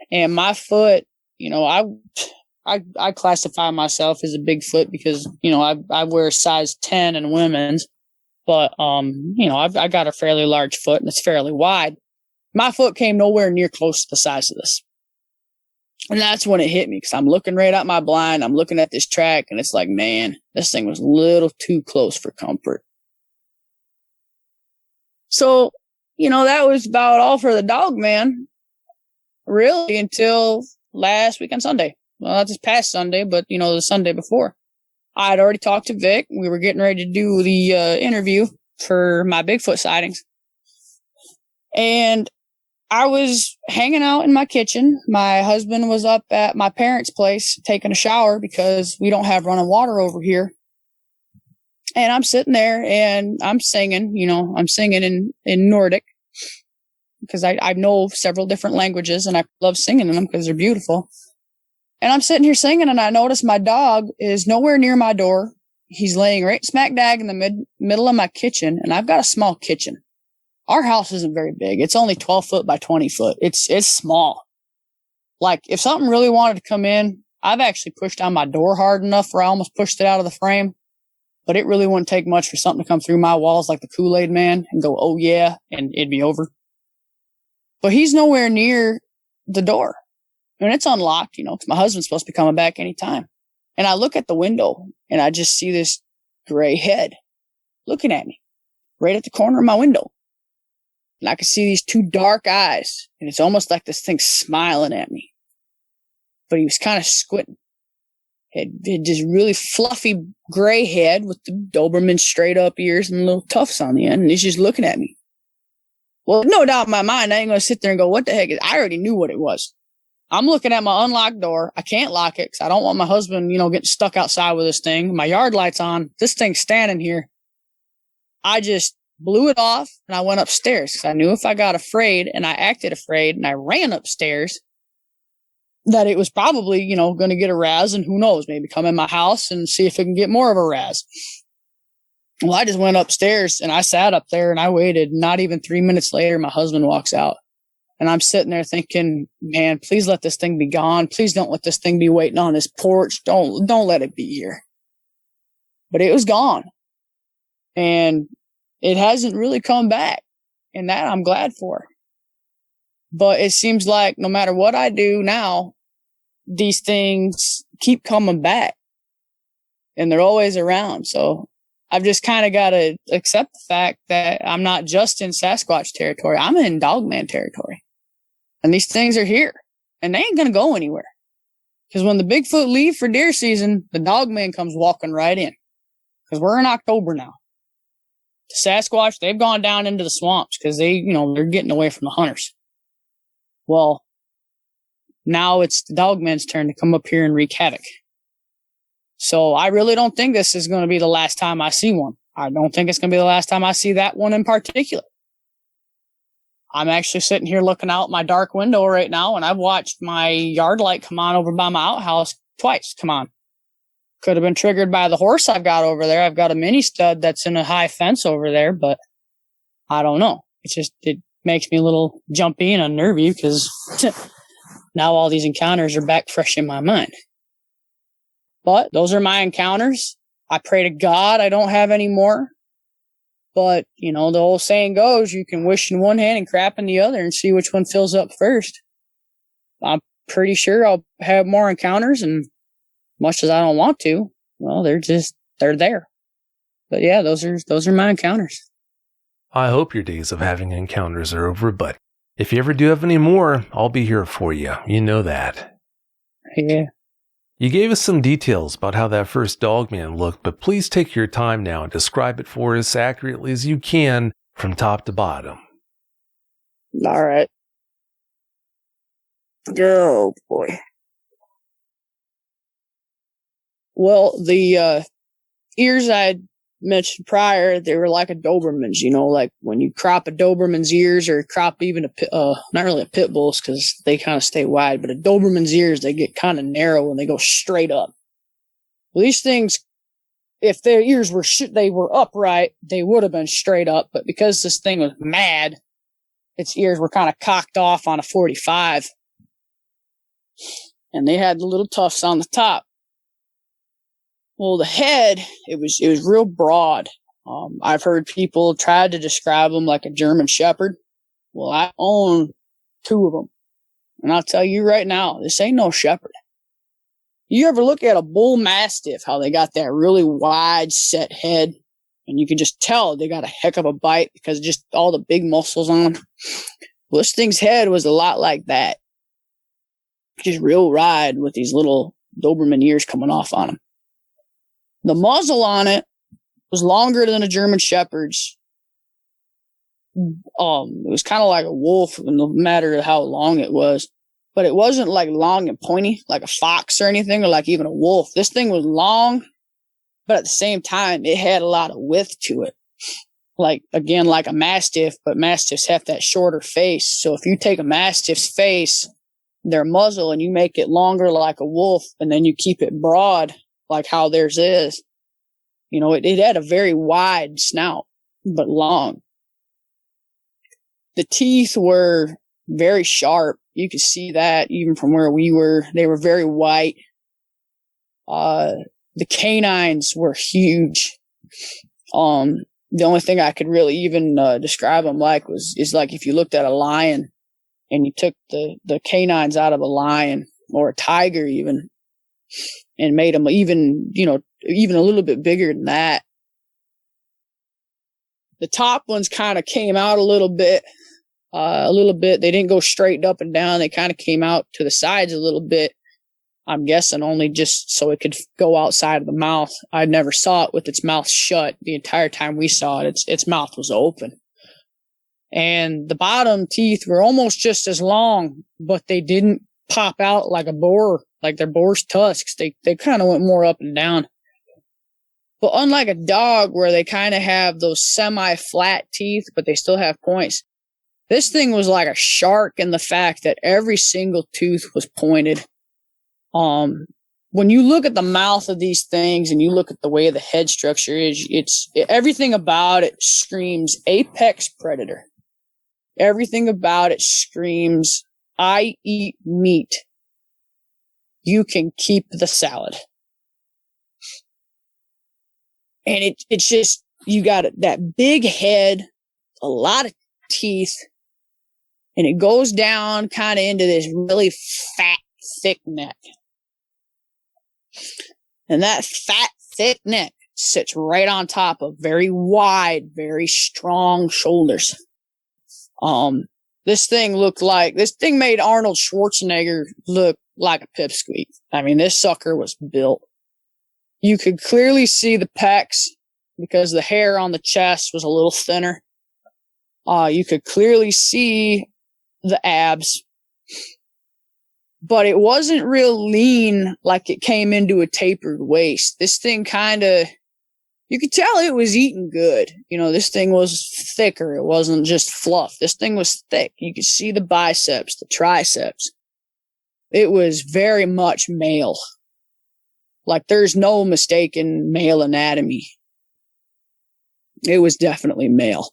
[SPEAKER 2] And my foot, I classify myself as a big foot because, I wear size 10 in women's, but, I got a fairly large foot and it's fairly wide. My foot came nowhere near close to the size of this. And that's when it hit me because I'm looking right at my blind. I'm looking at this track and it's like, man, this thing was a little too close for comfort. So, that was about all for the Dogman, really, until last weekend Sunday. Well, not this past Sunday, but, the Sunday before. I had already talked to Vic. We were getting ready to do the interview for my Bigfoot sightings. And I was hanging out in my kitchen. My husband was up at my parents' place taking a shower because we don't have running water over here. And I'm sitting there and I'm singing, I'm singing in Nordic because I know several different languages and I love singing in them because they're beautiful. And I'm sitting here singing and I notice my dog is nowhere near my door. He's laying right smack dab in the middle of my kitchen, and I've got a small kitchen. Our house isn't very big. It's only 12 foot by 20 foot. It's small. Like if something really wanted to come in, I've actually pushed down my door hard enough where I almost pushed it out of the frame, but it really wouldn't take much for something to come through my walls like the Kool-Aid Man and go, oh yeah, and it'd be over. But he's nowhere near the door. And it's unlocked, because my husband's supposed to be coming back anytime. And I look at the window and I just see this gray head looking at me right at the corner of my window. And I can see these 2 dark eyes, and it's almost like this thing's smiling at me. But he was kind of squinting. Had this really fluffy gray head with the Doberman straight up ears and little tufts on the end, and he's just looking at me. Well, no doubt in my mind, I ain't going to sit there and go, what the heck is, I already knew what it was. I'm looking at my unlocked door. I can't lock it because I don't want my husband, getting stuck outside with this thing. My yard light's on. This thing's standing here. I just blew it off and I went upstairs because I knew if I got afraid and I acted afraid and I ran upstairs that it was probably, going to get a raz, and who knows, maybe come in my house and see if it can get more of a raz. Well, I just went upstairs and I sat up there and I waited. Not even 3 minutes later, my husband walks out. And I'm sitting there thinking, man, please let this thing be gone. Please don't let this thing be waiting on this porch. Don't let it be here. But it was gone. And it hasn't really come back. And that I'm glad for. But it seems like no matter what I do now, these things keep coming back. And they're always around. So I've just kind of got to accept the fact that I'm not just in Sasquatch territory. I'm in Dogman territory. And these things are here. And they ain't going to go anywhere. Because when the Bigfoot leave for deer season, the Dogman comes walking right in. Because we're in October now. The Sasquatch, they've gone down into the swamps because they're getting away from the hunters. Well, now it's the Dogman's turn to come up here and wreak havoc. So I really don't think this is going to be the last time I see one. I don't think it's going to be the last time I see that one in particular. I'm actually sitting here looking out my dark window right now, and I've watched my yard light come on over by my outhouse twice. Come on. Could have been triggered by the horse I've got over there. I've got a mini stud that's in a high fence over there, but I don't know. It makes me a little jumpy and unnervy because now all these encounters are back fresh in my mind. But those are my encounters. I pray to God I don't have any more. But, the old saying goes, you can wish in one hand and crap in the other and see which one fills up first. I'm pretty sure I'll have more encounters, and much as I don't want to, well, they're there. But yeah, those are my encounters.
[SPEAKER 1] I hope your days of having encounters are over, but if you ever do have any more, I'll be here for you. You know that.
[SPEAKER 2] Yeah.
[SPEAKER 1] You gave us some details about how that first Dogman looked, but please take your time now and describe it for us accurately as you can from top to bottom.
[SPEAKER 2] All right. Oh, boy. Well, the ears I mentioned prior, they were like a Doberman's, like when you crop a Doberman's ears or crop even not really a pit bull's because they kind of stay wide, but a Doberman's ears, they get kind of narrow and they go straight up. Well, these things, if their ears they were upright, they would have been straight up, but because this thing was mad, its ears were kind of cocked off on a 45. And they had the little tufts on the top. Well, the head, it was real broad. I've heard people try to describe them like a German Shepherd. Well, I own 2 of them. And I'll tell you right now, this ain't no Shepherd. You ever look at a bull mastiff, how they got that really wide set head? And you can just tell they got a heck of a bite because of just all the big muscles on them. Well, this thing's head was a lot like that. Just real wide with these little Doberman ears coming off on them. The muzzle on it was longer than a German Shepherd's. It was kind of like a wolf, no matter how long it was. But it wasn't like long and pointy, like a fox or anything, or like even a wolf. This thing was long, but at the same time, it had a lot of width to it. Like a Mastiff, but Mastiffs have that shorter face. So if you take a Mastiff's face, their muzzle, and you make it longer like a wolf, and then you keep it broad, like how theirs is. It had a very wide snout, but long. The teeth were very sharp. You could see that even from where we were. They were very white. The canines were huge. The only thing I could really even describe them is like if you looked at a lion and you took the canines out of a lion or a tiger even, and made them even a little bit bigger than that. The top ones kind of came out a little bit. They didn't go straight up and down. They kind of came out to the sides a little bit. I'm guessing only just so it could go outside of the mouth. I never saw it with its mouth shut the entire time we saw it. Its mouth was open. And the bottom teeth were almost just as long, but they didn't pop out like a boar, like their boar's tusks. They kind of went more up and down. But unlike a dog where they kind of have those semi-flat teeth, but they still have points, this thing was like a shark in the fact that every single tooth was pointed. When you look at the mouth of these things and you look at the way the head structure is, everything about it screams apex predator. Everything about it screams, I eat meat. You can keep the salad. And it's just, you got that big head, a lot of teeth, and it goes down kind of into this really fat, thick neck. And that fat, thick neck sits right on top of very wide, very strong shoulders. This thing made Arnold Schwarzenegger look like a pipsqueak. I mean, this sucker was built. You could clearly see the pecs. because the hair on the chest was a little thinner. You could clearly see the abs, but it wasn't real lean like it came into a tapered waist. This thing you could tell it was eating good. This thing was thicker. It wasn't just fluff. This thing was thick. You could see the biceps, the triceps. It was very much male. Like, there's no mistaken male anatomy. It was definitely male.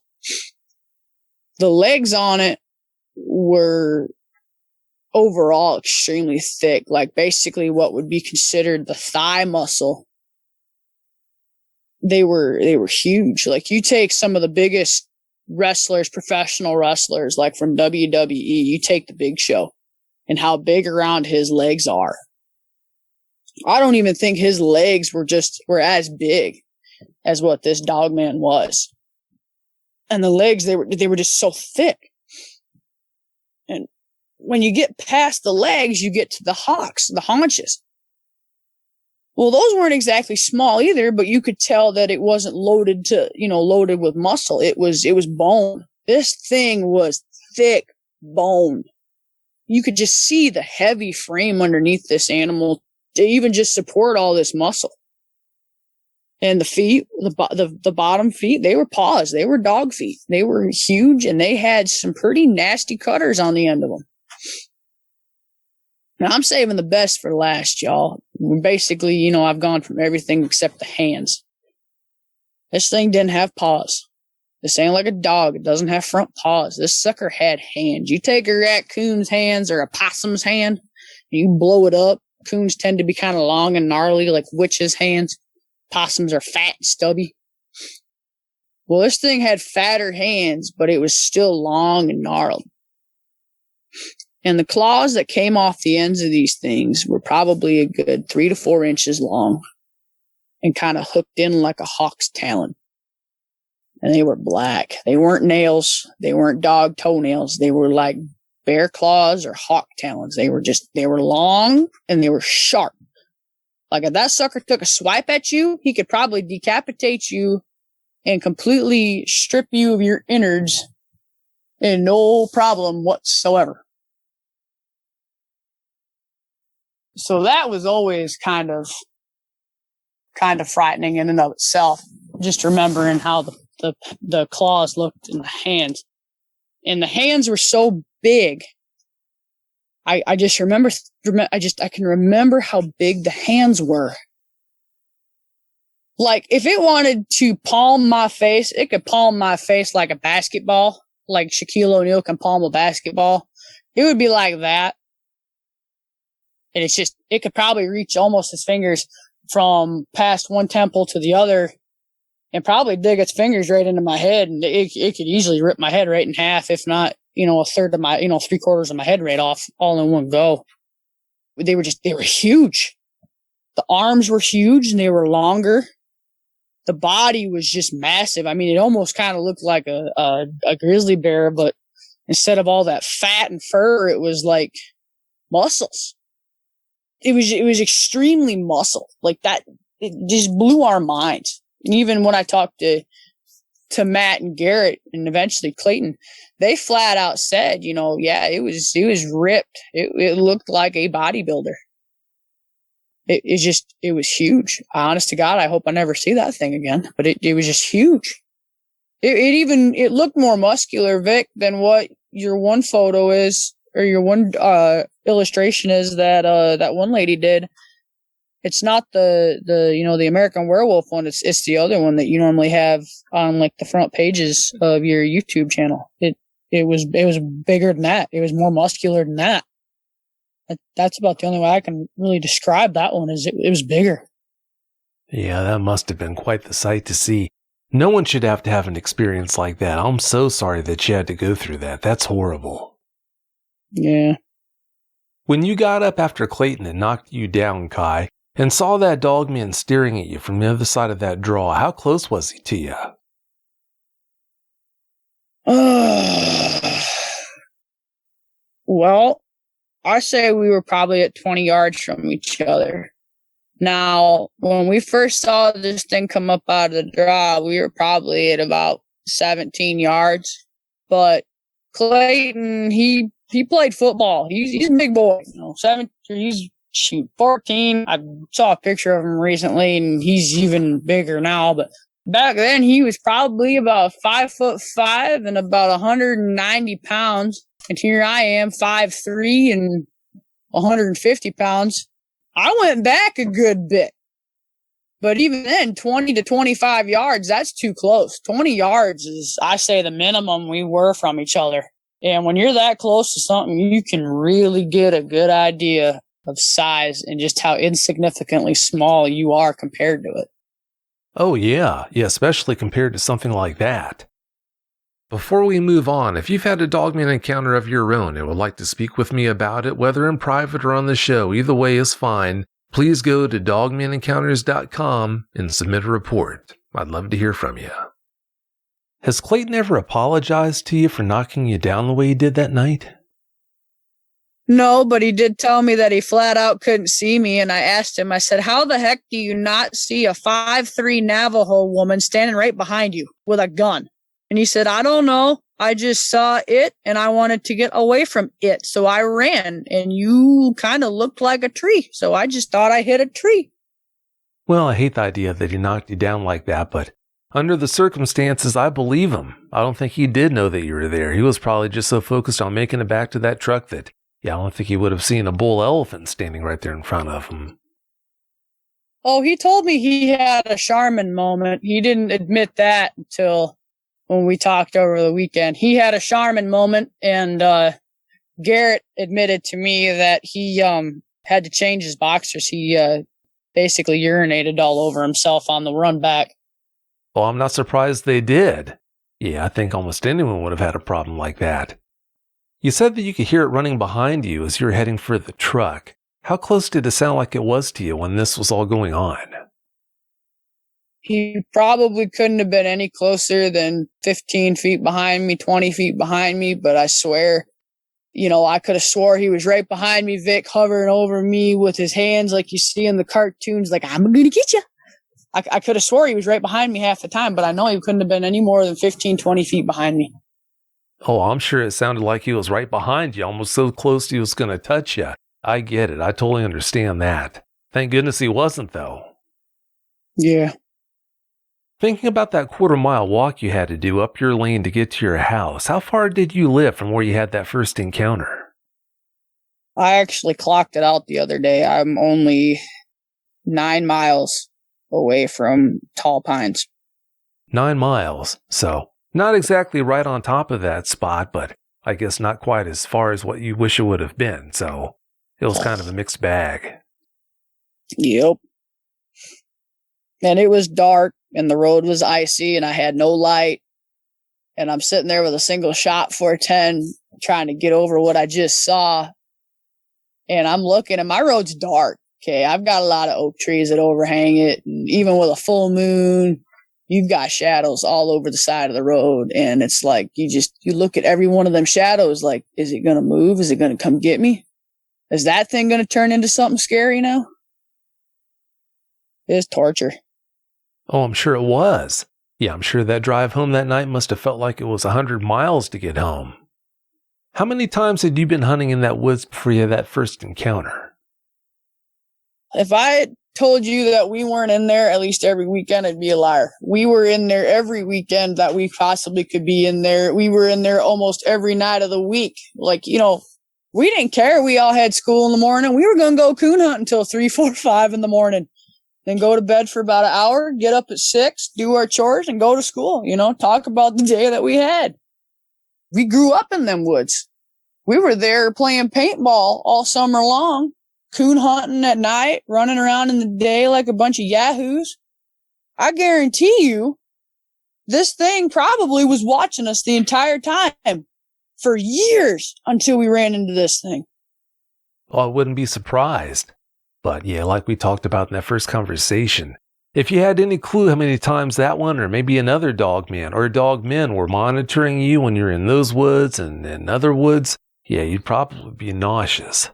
[SPEAKER 2] The legs on it were overall extremely thick, like basically what would be considered the thigh muscle. They were huge. Like, you take some of the biggest wrestlers, professional wrestlers, like from WWE, you take the Big Show and how big around his legs are. I don't even think his legs were as big as what this Dogman was. And the legs, they were just so thick. And when you get past the legs, you get to the hocks, the haunches. Well, those weren't exactly small either, but you could tell that it wasn't loaded with muscle. It was bone. This thing was thick bone. You could just see the heavy frame underneath this animal to even just support all this muscle. And the feet, the bottom feet, they were paws. They were dog feet. They were huge, and they had some pretty nasty cutters on the end of them. Now, I'm saving the best for last, y'all. Basically, I've gone from everything except the hands. This thing didn't have paws. This ain't like a dog. It doesn't have front paws. This sucker had hands. You take a raccoon's hands or a possum's hand, and you blow it up. Coons tend to be kind of long and gnarly, like witches' hands. Possums are fat and stubby. Well, this thing had fatter hands, but it was still long and gnarled. And the claws that came off the ends of these things were probably a good 3 to 4 inches long and kind of hooked in like a hawk's talon. And they were black. They weren't nails. They weren't dog toenails. They were like bear claws or hawk talons. They were long and they were sharp. Like, if that sucker took a swipe at you, he could probably decapitate you and completely strip you of your innards and no problem whatsoever. So that was always kind of frightening in and of itself. Just remembering how the claws looked in the hands. And the hands were so big. I can remember how big the hands were. Like, if it wanted to palm my face, it could palm my face like a basketball, like Shaquille O'Neal can palm a basketball. It would be like that. And it could probably reach almost its fingers from past one temple to the other and probably dig its fingers right into my head. And it could easily rip my head right in half, if not, a third of my, 3/4 of my head right off all in one go. They were huge. The arms were huge and they were longer. The body was just massive. I mean, it almost kind of looked like a grizzly bear, but instead of all that fat and fur, it was like muscles. It was extremely muscle. Like that, it just blew our minds. And even when I talked to Matt and Garrett and eventually Clayton, they flat out said, yeah, it was ripped. It looked like a bodybuilder. It was huge. Honest to God, I hope I never see that thing again. But it was just huge. It looked more muscular, Vic, than what your one photo is, or your one illustration is that one lady did. It's not the American Werewolf one. It's the other one that you normally have on like the front pages of your YouTube channel. It was bigger than that. It was more muscular than that. That's about the only way I can really describe that one. Is it was bigger.
[SPEAKER 1] Yeah, that must have been quite the sight to see. No one should have to have an experience like that. I'm so sorry that you had to go through that. That's horrible.
[SPEAKER 2] Yeah.
[SPEAKER 1] When you got up after Clayton had knocked you down, Kai, and saw that Dogman staring at you from the other side of that draw, how close was he to you?
[SPEAKER 2] Well, I say we were probably at 20 yards from each other. Now, when we first saw this thing come up out of the draw, we were probably at about 17 yards. But Clayton, he played football. He's a big boy. He's 14. I saw a picture of him recently, and he's even bigger now. But back then, he was probably about 5'5" and about 190 pounds. And here I am, 5'3" and 150 pounds. I went back a good bit. But even then, 20 to 25 yards, that's too close. 20 yards is, I say, the minimum we were from each other. And when you're that close to something, you can really get a good idea of size and just how insignificantly small you are compared to it.
[SPEAKER 1] Oh, yeah, especially compared to something like that. Before we move on, if you've had a Dogman encounter of your own and would like to speak with me about it, whether in private or on the show, either way is fine, please go to dogmanencounters.com and submit a report. I'd love to hear from you. Has Clayton ever apologized to you for knocking you down the way he did that night?
[SPEAKER 2] No, but he did tell me that he flat out couldn't see me, and I asked him, I said, how the heck do you not see a 5'3" Navajo woman standing right behind you with a gun? And he said, I don't know. I just saw it and I wanted to get away from it. So I ran and you kind of looked like a tree. So I just thought I hit a tree.
[SPEAKER 1] Well, I hate the idea that he knocked you down like that, but under the circumstances, I believe him. I don't think he did know that you were there. He was probably just so focused on making it back to that truck that, I don't think he would have seen a bull elephant standing right there in front of him.
[SPEAKER 2] Oh, he told me he had a Charmin moment. He didn't admit that until when we talked over the weekend. He had a Charmin moment, and Garrett admitted to me that he had to change his boxers. He basically urinated all over himself on the run back.
[SPEAKER 1] Well, I'm not surprised they did. Yeah, I think almost anyone would have had a problem like that. You said that you could hear it running behind you as you were heading for the truck. How close did it sound like it was to you when this was all going on?
[SPEAKER 2] He probably couldn't have been any closer than 15 feet behind me, 20 feet behind me, but I swear, I could have swore he was right behind me, Vic, hovering over me with his hands like you see in the cartoons, like, I'm going to get you. I could have swore he was right behind me half the time, but I know he couldn't have been any more than 15, 20 feet behind me.
[SPEAKER 1] Oh, I'm sure it sounded like he was right behind you, almost so close he was going to touch you. I get it. I totally understand that. Thank goodness he wasn't, though.
[SPEAKER 2] Yeah.
[SPEAKER 1] Thinking about that quarter-mile walk you had to do up your lane to get to your house, how far did you live from where you had that first encounter?
[SPEAKER 2] I actually clocked it out the other day. I'm only 9 miles away from Tall Pines.
[SPEAKER 1] 9 miles, so not exactly right on top of that spot, but I guess not quite as far as what you wish it would have been, so it was kind of a mixed bag.
[SPEAKER 2] Yep. And it was dark, and the road was icy, and I had no light. And I'm sitting there with a single shot 410 trying to get over what I just saw. And I'm looking, and my road's dark. Okay, I've got a lot of oak trees that overhang it. And even with a full moon, you've got shadows all over the side of the road. And it's like, you look at every one of them shadows like, is it going to move? Is it going to come get me? Is that thing going to turn into something scary now? It's torture.
[SPEAKER 1] Oh, I'm sure it was. Yeah, I'm sure that drive home that night must have felt like it was 100 miles to get home. How many times had you been hunting in that woods before you had that first encounter?
[SPEAKER 2] If I told you that we weren't in there at least every weekend, I'd be a liar. We were in there every weekend that we possibly could be in there. We were in there almost every night of the week. Like, we didn't care. We all had school in the morning. We were going to go coon hunt until 3, 4, 5 in the morning. Then go to bed for about an hour, get up at 6, do our chores, and go to school. Talk about the day that we had. We grew up in them woods. We were there playing paintball all summer long, coon hunting at night, running around in the day like a bunch of yahoos. I guarantee you, this thing probably was watching us the entire time for years until we ran into this thing.
[SPEAKER 1] Well, I wouldn't be surprised. But yeah, like we talked about in that first conversation, if you had any clue how many times that one or maybe another dogman or dogmen were monitoring you when you're in those woods and in other woods, yeah, you'd probably be nauseous.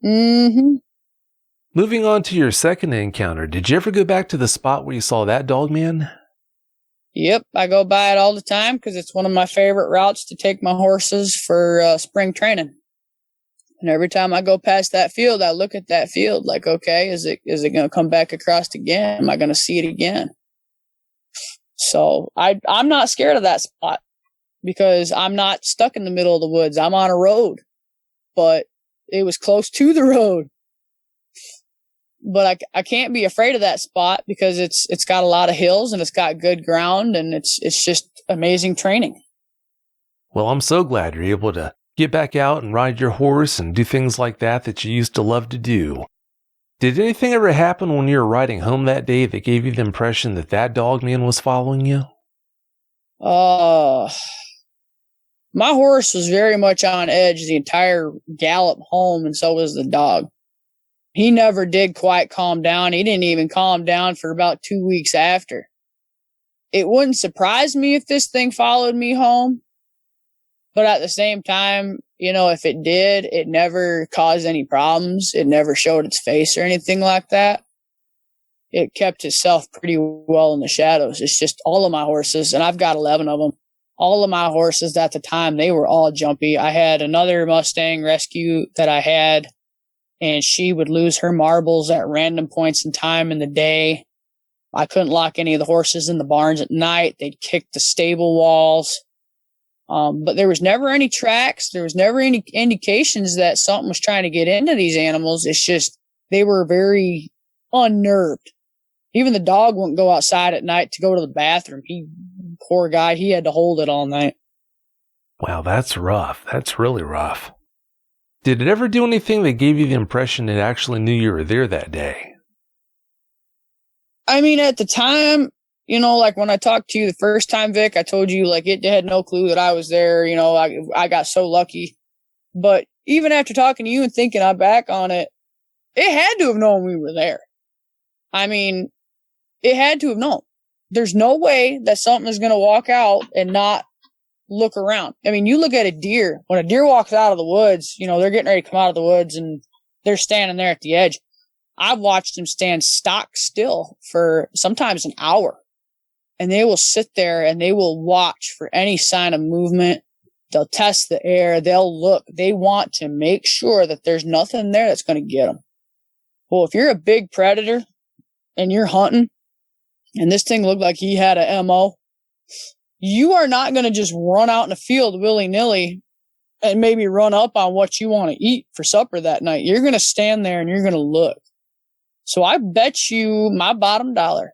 [SPEAKER 2] Mm-hmm.
[SPEAKER 1] Moving on to your second encounter, did you ever go back to the spot where you saw that Dogman?
[SPEAKER 2] Yep, I go by it all the time because it's one of my favorite routes to take my horses for spring training. And every time I go past that field, I look at that field like, okay, is it going to come back across again? Am I going to see it again? So I'm not scared of that spot because I'm not stuck in the middle of the woods. I'm on a road, but it was close to the road. But I can't be afraid of that spot because it's got a lot of hills and it's got good ground and it's just amazing training.
[SPEAKER 1] Well, I'm so glad you're able to get back out and ride your horse and do things like that you used to love to do. Did anything ever happen when you were riding home that day that gave you the impression that Dogman was following you?
[SPEAKER 2] My horse was very much on edge the entire gallop home, and so was the dog. He never did quite calm down. He didn't even calm down for about 2 weeks after. It wouldn't surprise me if this thing followed me home. But at the same time, if it did, it never caused any problems. It never showed its face or anything like that. It kept itself pretty well in the shadows. It's just all of my horses, and I've got 11 of them. All of my horses at the time, they were all jumpy. I had another Mustang rescue that I had, and she would lose her marbles at random points in time in the day. I couldn't lock any of the horses in the barns at night. They'd kick the stable walls. But there was never any tracks. There was never any indications that something was trying to get into these animals. It's just they were very unnerved. Even the dog wouldn't go outside at night to go to the bathroom. Poor guy, he had to hold it all night.
[SPEAKER 1] Wow, that's rough. That's really rough. Did it ever do anything that gave you the impression it actually knew you were there that day?
[SPEAKER 2] I mean, at the time, like when I talked to you the first time, Vic, I told you like it had no clue that I was there. I got so lucky. But even after talking to you and thinking I'm back on it, it had to have known we were there. I mean, it had to have known. There's no way that something is going to walk out and not look around. I mean, you look at a deer. When a deer walks out of the woods, they're getting ready to come out of the woods and they're standing there at the edge. I've watched them stand stock still for sometimes an hour. And they will sit there and they will watch for any sign of movement. They'll test the air. They'll look. They want to make sure that there's nothing there that's going to get them. Well, if you're a big predator and you're hunting and this thing looked like he had a MO, you are not going to just run out in the field willy-nilly and maybe run up on what you want to eat for supper that night. You're going to stand there and you're going to look. So I bet you my bottom dollar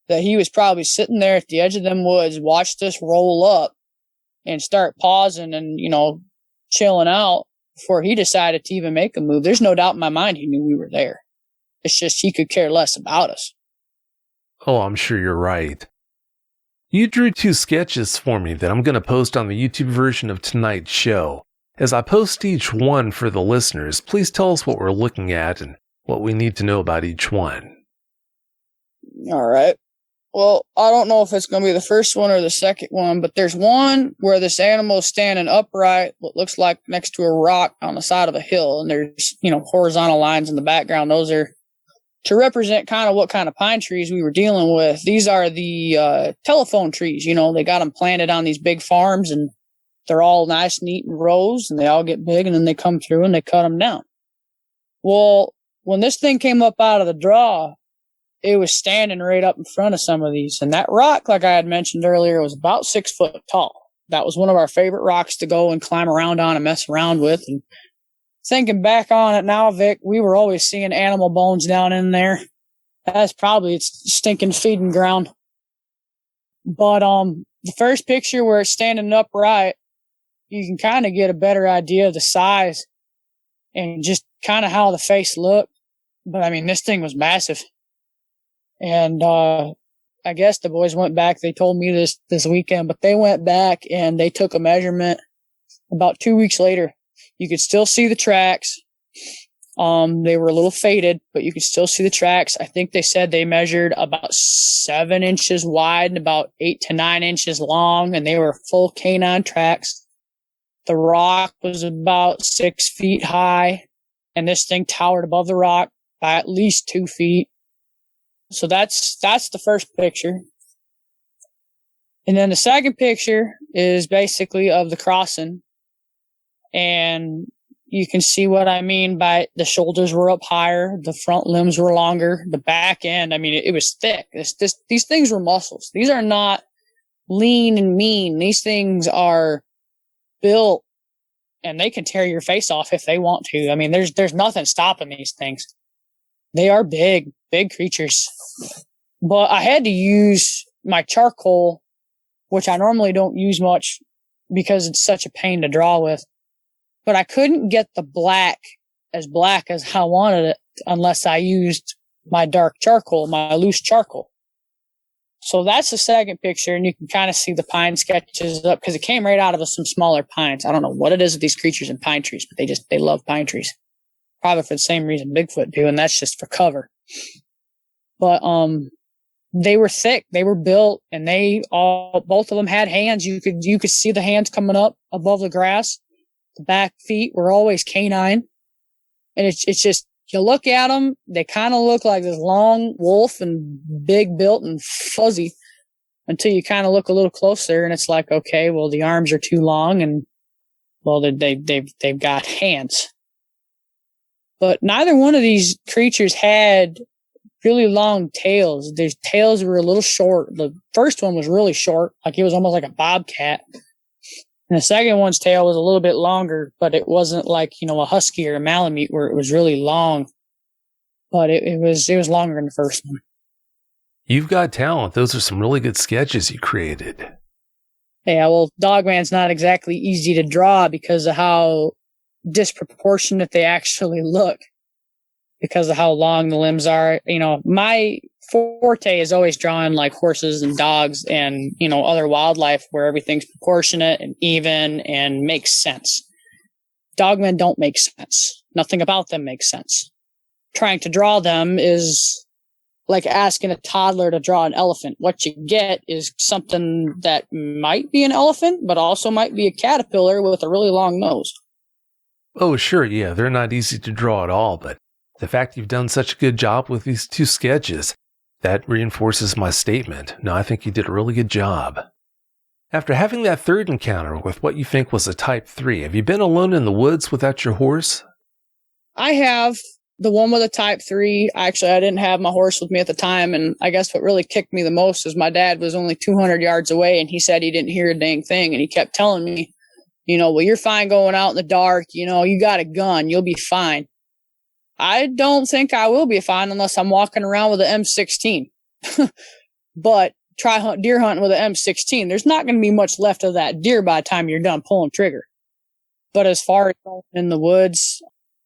[SPEAKER 2] that he was probably sitting there at the edge of them woods, watched us roll up and start pausing and, chilling out before he decided to even make a move. There's no doubt in my mind he knew we were there. It's just he could care less about us.
[SPEAKER 1] Oh, I'm sure you're right. You drew 2 sketches for me that I'm going to post on the YouTube version of tonight's show. As I post each one for the listeners, please tell us what we're looking at and what we need to know about each one.
[SPEAKER 2] All right. Well, I don't know if it's going to be the first one or the second one, but there's one where this animal is standing upright, what looks like next to a rock on the side of a hill, and there's, horizontal lines in the background. Those are to represent kind of what kind of pine trees we were dealing with. These are the telephone trees. They got them planted on these big farms, and they're all nice, neat in rows, and they all get big, and then they come through and they cut them down. Well, when this thing came up out of the draw, it was standing right up in front of some of these. And that rock, like I had mentioned earlier, was about 6 foot tall. That was one of our favorite rocks to go and climb around on and mess around with. And thinking back on it now, Vic, we were always seeing animal bones down in there. That's probably its stinking feeding ground. But the first picture where it's standing upright, you can kind of get a better idea of the size and just kind of how the face looked. But I mean, this thing was massive. And I guess the boys went back. They told me this weekend, but they went back and they took a measurement about 2 weeks later. You could still see the tracks. They were a little faded, but you could still see the tracks. I think they said they measured about 7 inches wide and about 8 to 9 inches long, and they were full canine tracks. The rock was about 6 feet high, and this thing towered above the rock. by at least 2 feet. So that's the first picture. And then the second picture is basically of the crossing. And you can see what I mean by the shoulders were up higher, the front limbs were longer, the back end, I mean, it was thick. These things were muscles. These are not lean and mean. These things are built, and they can tear your face off if they want to. I mean, there's nothing stopping these things. They are big creatures. But I had to use my charcoal, which I normally don't use much because it's such a pain to draw with. But I couldn't get the black as I wanted it unless I used my dark charcoal, my loose charcoal. So that's the second picture, and you can kind of see the pine sketches up because it came right out of some smaller pines. I don't know what it is with these creatures in pine trees, but they love pine trees. Probably for the same reason Bigfoot do, and that's just for cover. But they were thick, they were built, and both of them had hands. You could see the hands coming up above the grass. The back feet were always canine. And it's just, you look at them, they kind of look like this long wolf and big built and fuzzy until you kind of look a little closer and it's like, okay, well, the arms are too long and, well, they've got hands. But neither one of these creatures had really long tails. Their tails were a little short. The first one was really short, like it was almost like a bobcat. And the second one's tail was a little bit longer, but it wasn't like, a husky or a malamute where it was really long. But it was longer than the first one.
[SPEAKER 1] You've got talent. Those are some really good sketches you created.
[SPEAKER 2] Yeah, well, Dogman's not exactly easy to draw because of how disproportionate they actually look. Because of how long the limbs are. My forte is always drawing like horses and dogs and, other wildlife where everything's proportionate and even and makes sense. Dogmen don't make sense. Nothing about them makes sense. Trying to draw them is like asking a toddler to draw an elephant. What you get is something that might be an elephant, but also might be a caterpillar with a really long nose.
[SPEAKER 1] Oh, sure, yeah, they're not easy to draw at all, but the fact you've done such a good job with these 2 sketches, that reinforces my statement. No, I think you did a really good job. After having that third encounter with what you think was a type 3, have you been alone in the woods without your horse?
[SPEAKER 2] I have. The one with a type 3, actually, I didn't have my horse with me at the time, and I guess what really kicked me the most is my dad was only 200 yards away, and he said he didn't hear a dang thing, and he kept telling me, well, you're fine going out in the dark, you got a gun, you'll be fine. I don't think I will be fine unless I'm walking around with an M16. But try deer hunting with an M16. There's not going to be much left of that deer by the time you're done pulling trigger. But as far as going in the woods,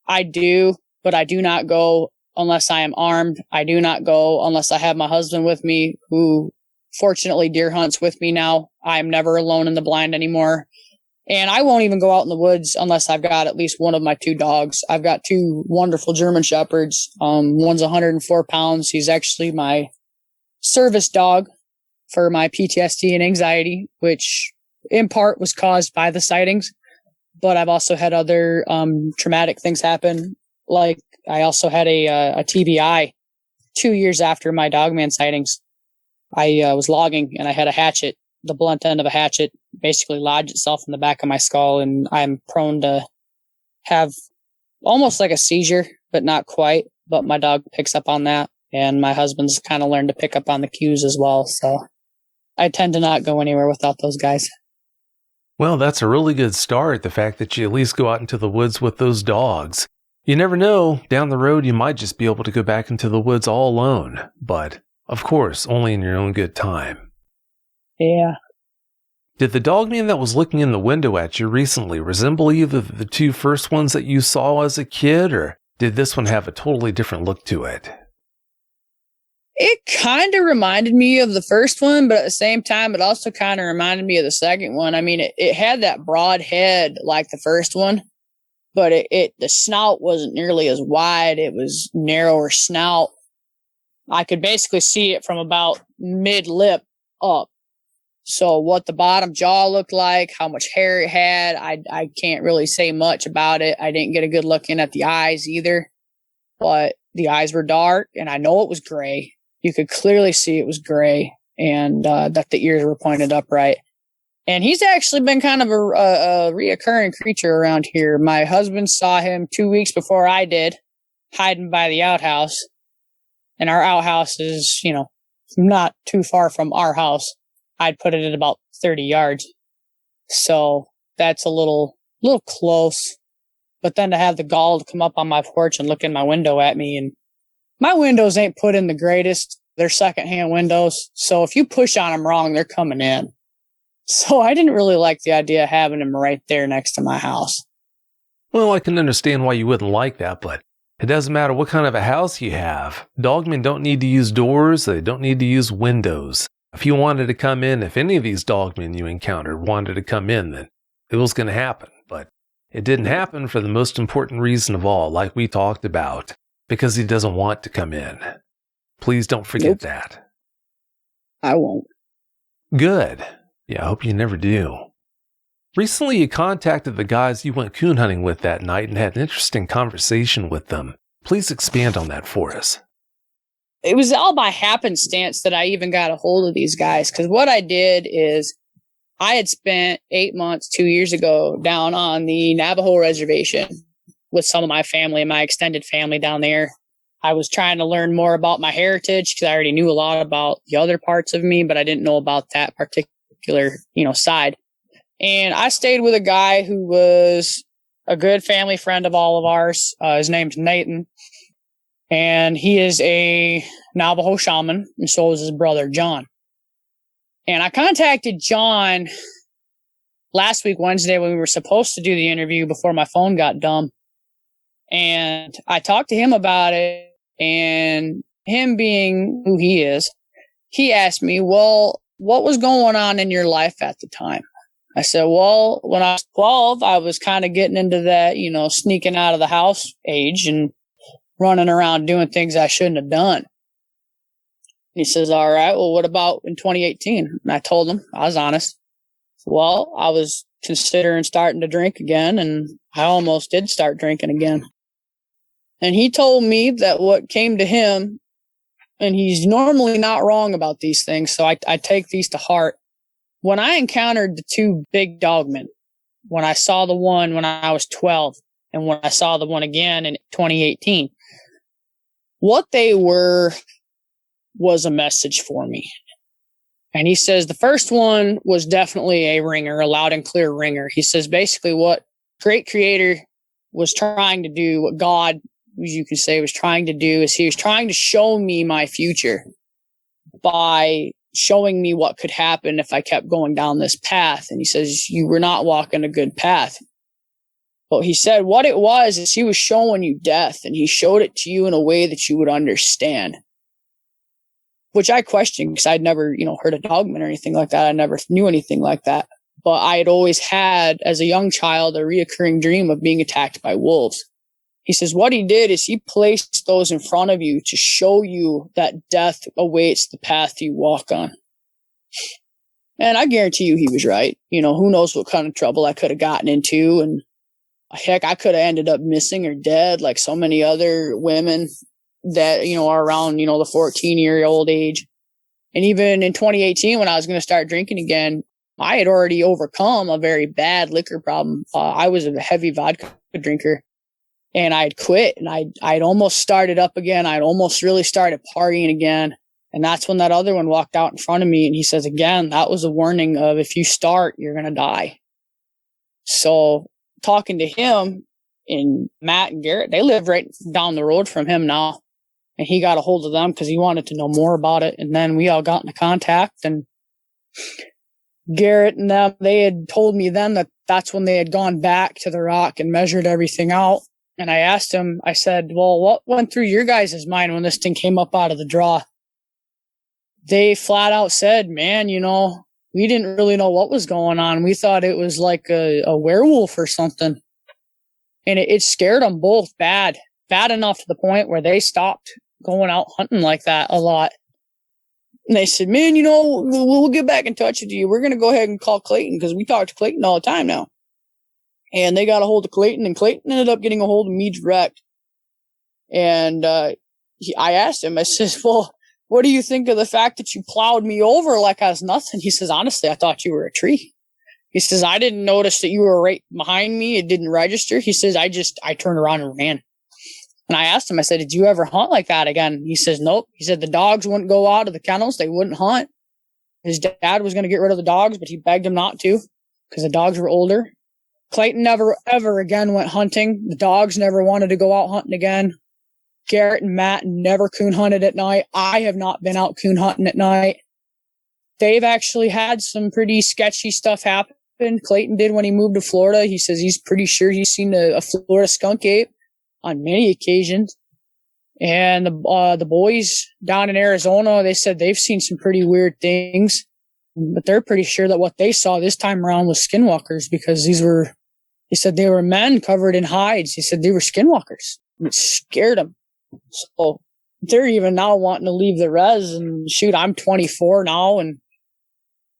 [SPEAKER 2] I do, but I do not go unless I am armed. I do not go unless I have my husband with me, who fortunately deer hunts with me now. I'm never alone in the blind anymore. And I won't even go out in the woods unless I've got at least one of my 2 dogs. I've got 2 wonderful German Shepherds. One's 104 pounds. He's actually my service dog for my PTSD and anxiety, which in part was caused by the sightings. But I've also had other traumatic things happen. Like I also had a TBI 2 years after my Dogman sightings. I was logging and I had a hatchet. The blunt end of a hatchet basically lodged itself in the back of my skull, and I'm prone to have almost like a seizure, but not quite. But my dog picks up on that, and my husband's kind of learned to pick up on the cues as well. So I tend to not go anywhere without those guys.
[SPEAKER 1] Well, that's a really good start, the fact that you at least go out into the woods with those dogs. You never know, down the road you might just be able to go back into the woods all alone, but, of course, only in your own good time.
[SPEAKER 2] Yeah.
[SPEAKER 1] Did the dogman that was looking in the window at you recently resemble either of the 2 first ones that you saw as a kid, or did this one have a totally different look to it?
[SPEAKER 2] It kind of reminded me of the first one, but at the same time, it also kind of reminded me of the second one. I mean, it had that broad head like the first one, but the snout wasn't nearly as wide. It was narrower snout. I could basically see it from about mid-lip up. So what the bottom jaw looked like, how much hair it had, I can't really say much about it. I didn't get a good look in at the eyes either. But The eyes were dark, and I know it was gray. You could clearly see it was gray, and that the ears were pointed upright. And he's actually been kind of a reoccurring creature around here. My husband saw him 2 weeks before I did, hiding by the outhouse. And our outhouse is, not too far from our house. I'd put it at about 30 yards. So that's a little close. But then to have the gall to come up on my porch and look in my window at me, and my windows ain't put in the greatest. They're secondhand windows. So if you push on them wrong, they're coming in. So I didn't really like the idea of having him right there next to my house.
[SPEAKER 1] Well, I can understand why you wouldn't like that, but it doesn't matter what kind of a house you have. Dogmen don't need to use doors. They don't need to use windows. If you wanted to come in, if any of these dogmen you encountered wanted to come in, then it was going to happen. But it didn't happen for the most important reason of all, like we talked about, because he doesn't want to come in. Please don't forget that.
[SPEAKER 2] I won't.
[SPEAKER 1] Good. Yeah, I hope you never do. Recently, you contacted the guys you went coon hunting with that night and had an interesting conversation with them. Please expand on that for us.
[SPEAKER 2] It was all by happenstance that I even got a hold of these guys, because what I did is I had spent 8 months, 2 years ago, down on the Navajo reservation with some of my family, my extended family down there. I was trying to learn more about my heritage because I already knew a lot about the other parts of me, but I didn't know about that particular, side. And I stayed with a guy who was a good family friend of all of ours. His name's Nathan. And he is a Navajo shaman, and so is his brother, John. And I contacted John last week, Wednesday, when we were supposed to do the interview before my phone got dumb. And I talked to him about it, and him being who he is, he asked me, well, what was going on in your life at the time? I said, well, when I was 12, I was kind of getting into that, sneaking out of the house age and running around doing things I shouldn't have done. He says, all right, well, what about in 2018? And I told him, I was honest. Well, I was considering starting to drink again, and I almost did start drinking again. And he told me that what came to him, and he's normally not wrong about these things, so I take these to heart. When I encountered the two big dogmen, when I saw the one when I was 12, and when I saw the one again in 2018, what they were was a message for me. And he says the first one was definitely a ringer, a loud and clear ringer. He says basically what Great Creator was trying to do, what God, as you can say, was trying to do, is he was trying to show me my future by showing me what could happen if I kept going down this path. And he says, you were not walking a good path. But he said what it was is he was showing you death, and he showed it to you in a way that you would understand. Which I questioned because I'd never, heard of dogman or anything like that. I never knew anything like that. But I had always had, as a young child, a reoccurring dream of being attacked by wolves. He says what he did is he placed those in front of you to show you that death awaits the path you walk on. And I guarantee you he was right. Who knows what kind of trouble I could have gotten into. And heck, I could have ended up missing or dead like so many other women that, are around, the 14-year-old age. And even in 2018, when I was going to start drinking again, I had already overcome a very bad liquor problem. I was a heavy vodka drinker, and I'd quit, and I'd almost started up again. I'd almost really started partying again. And that's when that other one walked out in front of me. And he says, again, that was a warning of if you start, you're going to die. So talking to him, and Matt and Garrett, they live right down the road from him now. And he got a hold of them because he wanted to know more about it. And then we all got into contact, and Garrett and them, they had told me then that that's when they had gone back to the rock and measured everything out. And I asked him, I said, well, what went through your guys' mind when this thing came up out of the draw? They flat out said, man, we didn't really know what was going on. We thought it was like a werewolf or something. And it scared them both bad enough to the point where they stopped going out hunting like that a lot. And they said, man, we'll get back in touch with you. We're going to go ahead and call Clayton because we talk to Clayton all the time now. And they got a hold of Clayton, and Clayton ended up getting a hold of me direct. And I asked him, I says, well, what do you think of the fact that you plowed me over like I was nothing? He says, honestly, I thought you were a tree. He says, I didn't notice that you were right behind me. It didn't register. He says, I turned around and ran. And I asked him, I said, did you ever hunt like that again? He says, nope. He said, the dogs wouldn't go out of the kennels. They wouldn't hunt. His dad was going to get rid of the dogs, but he begged him not to because the dogs were older. Clayton never, ever again went hunting. The dogs never wanted to go out hunting again. Garrett and Matt never coon hunted at night. I have not been out coon hunting at night. They've actually had some pretty sketchy stuff happen. Clayton did when he moved to Florida. He says he's pretty sure he's seen a Florida skunk ape on many occasions. And the boys down in Arizona, they said they've seen some pretty weird things, but they're pretty sure that what they saw this time around was skinwalkers because he said they were men covered in hides. He said they were skinwalkers. It scared them. So they're even now wanting to leave the res, and shoot, I'm 24 now, and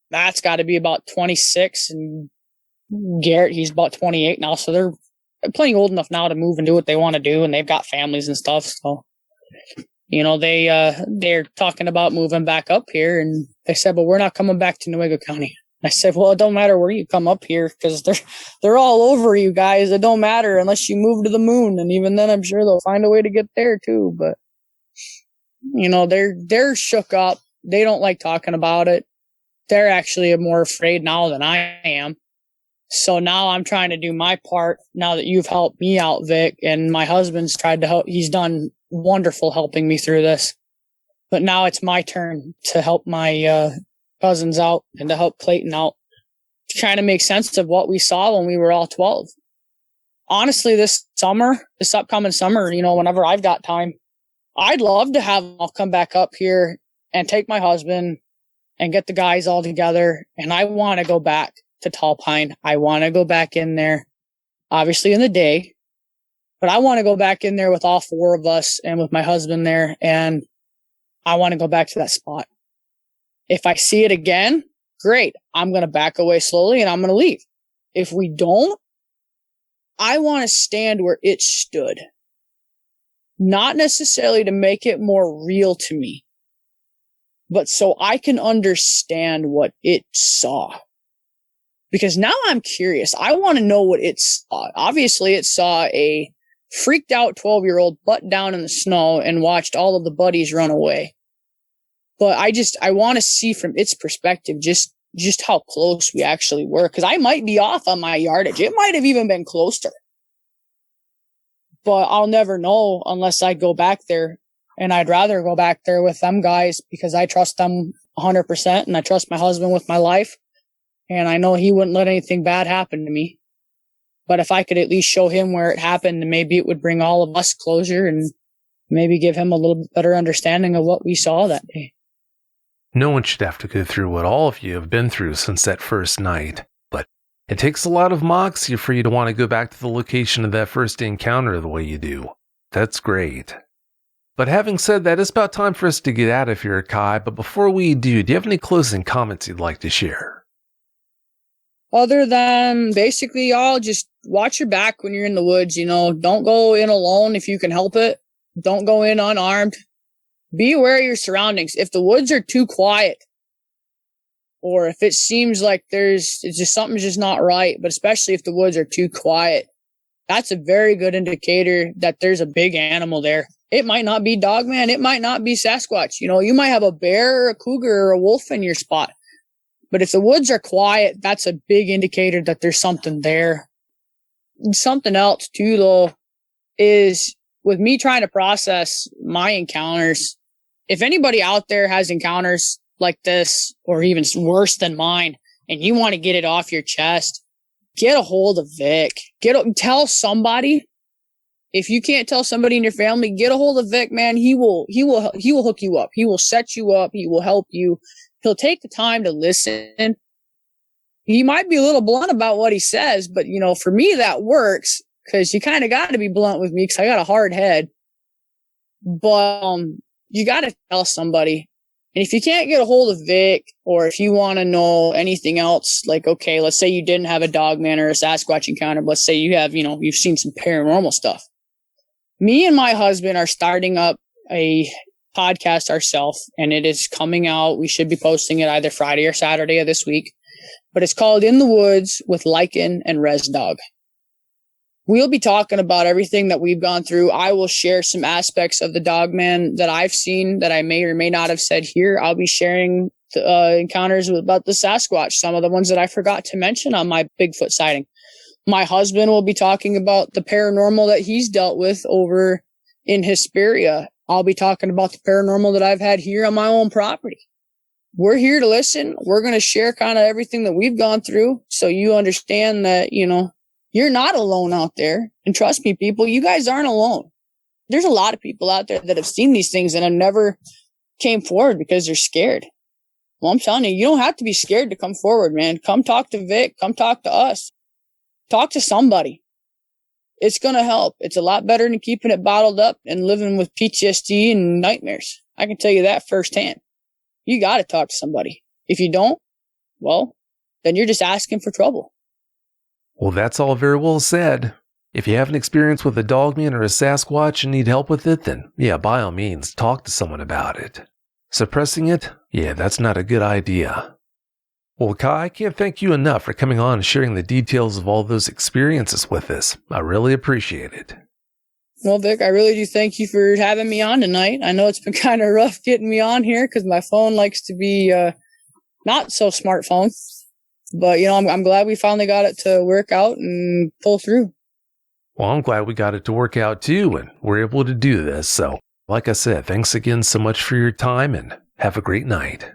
[SPEAKER 2] Matt's got to be about 26, and Garrett, he's about 28 now, so they're plenty old enough now to move and do what they want to do, and they've got families and stuff. So, you know, they're talking about moving back up here, and they said, "But we're not coming back to Newaygo County." I said, "Well, it don't matter where you come up here because they're all over you guys. It don't matter unless you move to the moon, and even then, I'm sure they'll find a way to get there too." But you know, they're shook up. They don't like talking about it. They're actually more afraid now than I am. So now I'm trying to do my part now that you've helped me out, Vic, and my husband's tried to help. He's done wonderful helping me through this. But now it's my turn to help my cousins out and to help Clayton out, trying to make sense of what we saw when we were all 12. Honestly, this upcoming summer, you know, whenever I've got time, I'd love to have them all come back up here and take my husband and get the guys all together. And I want to go back to Tall Pine. I want to go back in there, obviously in the day, but I want to go back in there with all four of us and with my husband there. And I want to go back to that spot. If I see it again, great. I'm going to back away slowly and I'm going to leave. If we don't, I want to stand where it stood. Not necessarily to make it more real to me, but so I can understand what it saw. Because now I'm curious. I want to know what it saw. Obviously, it saw a freaked out 12-year-old butt down in the snow and watched all of the buddies run away. But I want to see from its perspective just how close we actually were. Because I might be off on my yardage. It might have even been closer. But I'll never know unless I go back there. And I'd rather go back there with them guys because I trust them 100% and I trust my husband with my life. And I know he wouldn't let anything bad happen to me. But if I could at least show him where it happened, maybe it would bring all of us closure and maybe give him a little better understanding of what we saw that day.
[SPEAKER 1] No one should have to go through what all of you have been through since that first night, but it takes a lot of moxie for you to want to go back to the location of that first encounter the way you do. That's great. But having said that, it's about time for us to get out of here, Kai, but before we do you have any closing comments you'd like to share?
[SPEAKER 2] Other than basically, y'all just watch your back when you're in the woods, you know, don't go in alone if you can help it. Don't go in unarmed. Be aware of your surroundings. If the woods are too quiet, or if it seems like something's just not right, but especially if the woods are too quiet, that's a very good indicator that there's a big animal there. It might not be Dogman. It might not be Sasquatch. You know, you might have a bear or a cougar or a wolf in your spot. But if the woods are quiet, that's a big indicator that there's something there. Something else too, though, is with me trying to process my encounters, if anybody out there has encounters like this, or even worse than mine, and you want to get it off your chest, get a hold of Vic. Tell somebody. If you can't tell somebody in your family, get a hold of Vic, man. He will hook you up. He will set you up. He will help you. He'll take the time to listen. He might be a little blunt about what he says, but you know, for me that works because you kind of got to be blunt with me because I got a hard head. But you got to tell somebody. And if you can't get a hold of Vic, or if you want to know anything else, like, okay, let's say you didn't have a Dogman or a Sasquatch encounter, but let's say you have, you know, you've seen some paranormal stuff. Me and my husband are starting up a podcast ourselves, and it is coming out. We should be posting it either Friday or Saturday of this week. But it's called In the Woods with Lycan and Res Dog. We'll be talking about everything that we've gone through. I will share some aspects of the Dogman that I've seen that I may or may not have said here. I'll be sharing the, encounters about the Sasquatch, some of the ones that I forgot to mention on my Bigfoot sighting. My husband will be talking about the paranormal that he's dealt with over in Hesperia. I'll be talking about the paranormal that I've had here on my own property. We're here to listen. We're going to share kind of everything that we've gone through so you understand that, you know, you're not alone out there. And trust me, people, you guys aren't alone. There's a lot of people out there that have seen these things and have never came forward because they're scared. Well, I'm telling you, you don't have to be scared to come forward, man. Come talk to Vic. Come talk to us. Talk to somebody. It's going to help. It's a lot better than keeping it bottled up and living with PTSD and nightmares. I can tell you that firsthand. You got to talk to somebody. If you don't, well, then you're just asking for trouble.
[SPEAKER 1] Well, that's all very well said. If you have an experience with a Dogman or a Sasquatch and need help with it, then yeah, by all means, talk to someone about it. Suppressing it? Yeah, that's not a good idea. Well, Kai, I can't thank you enough for coming on and sharing the details of all those experiences with us. I really appreciate it.
[SPEAKER 2] Well, Vic, I really do thank you for having me on tonight. I know it's been kind of rough getting me on here because my phone likes to be not so smartphone. But, you know, I'm glad we finally got it to work out and pull through.
[SPEAKER 1] Well, I'm glad we got it to work out too, and we're able to do this. So, like I said, thanks again so much for your time, and have a great night.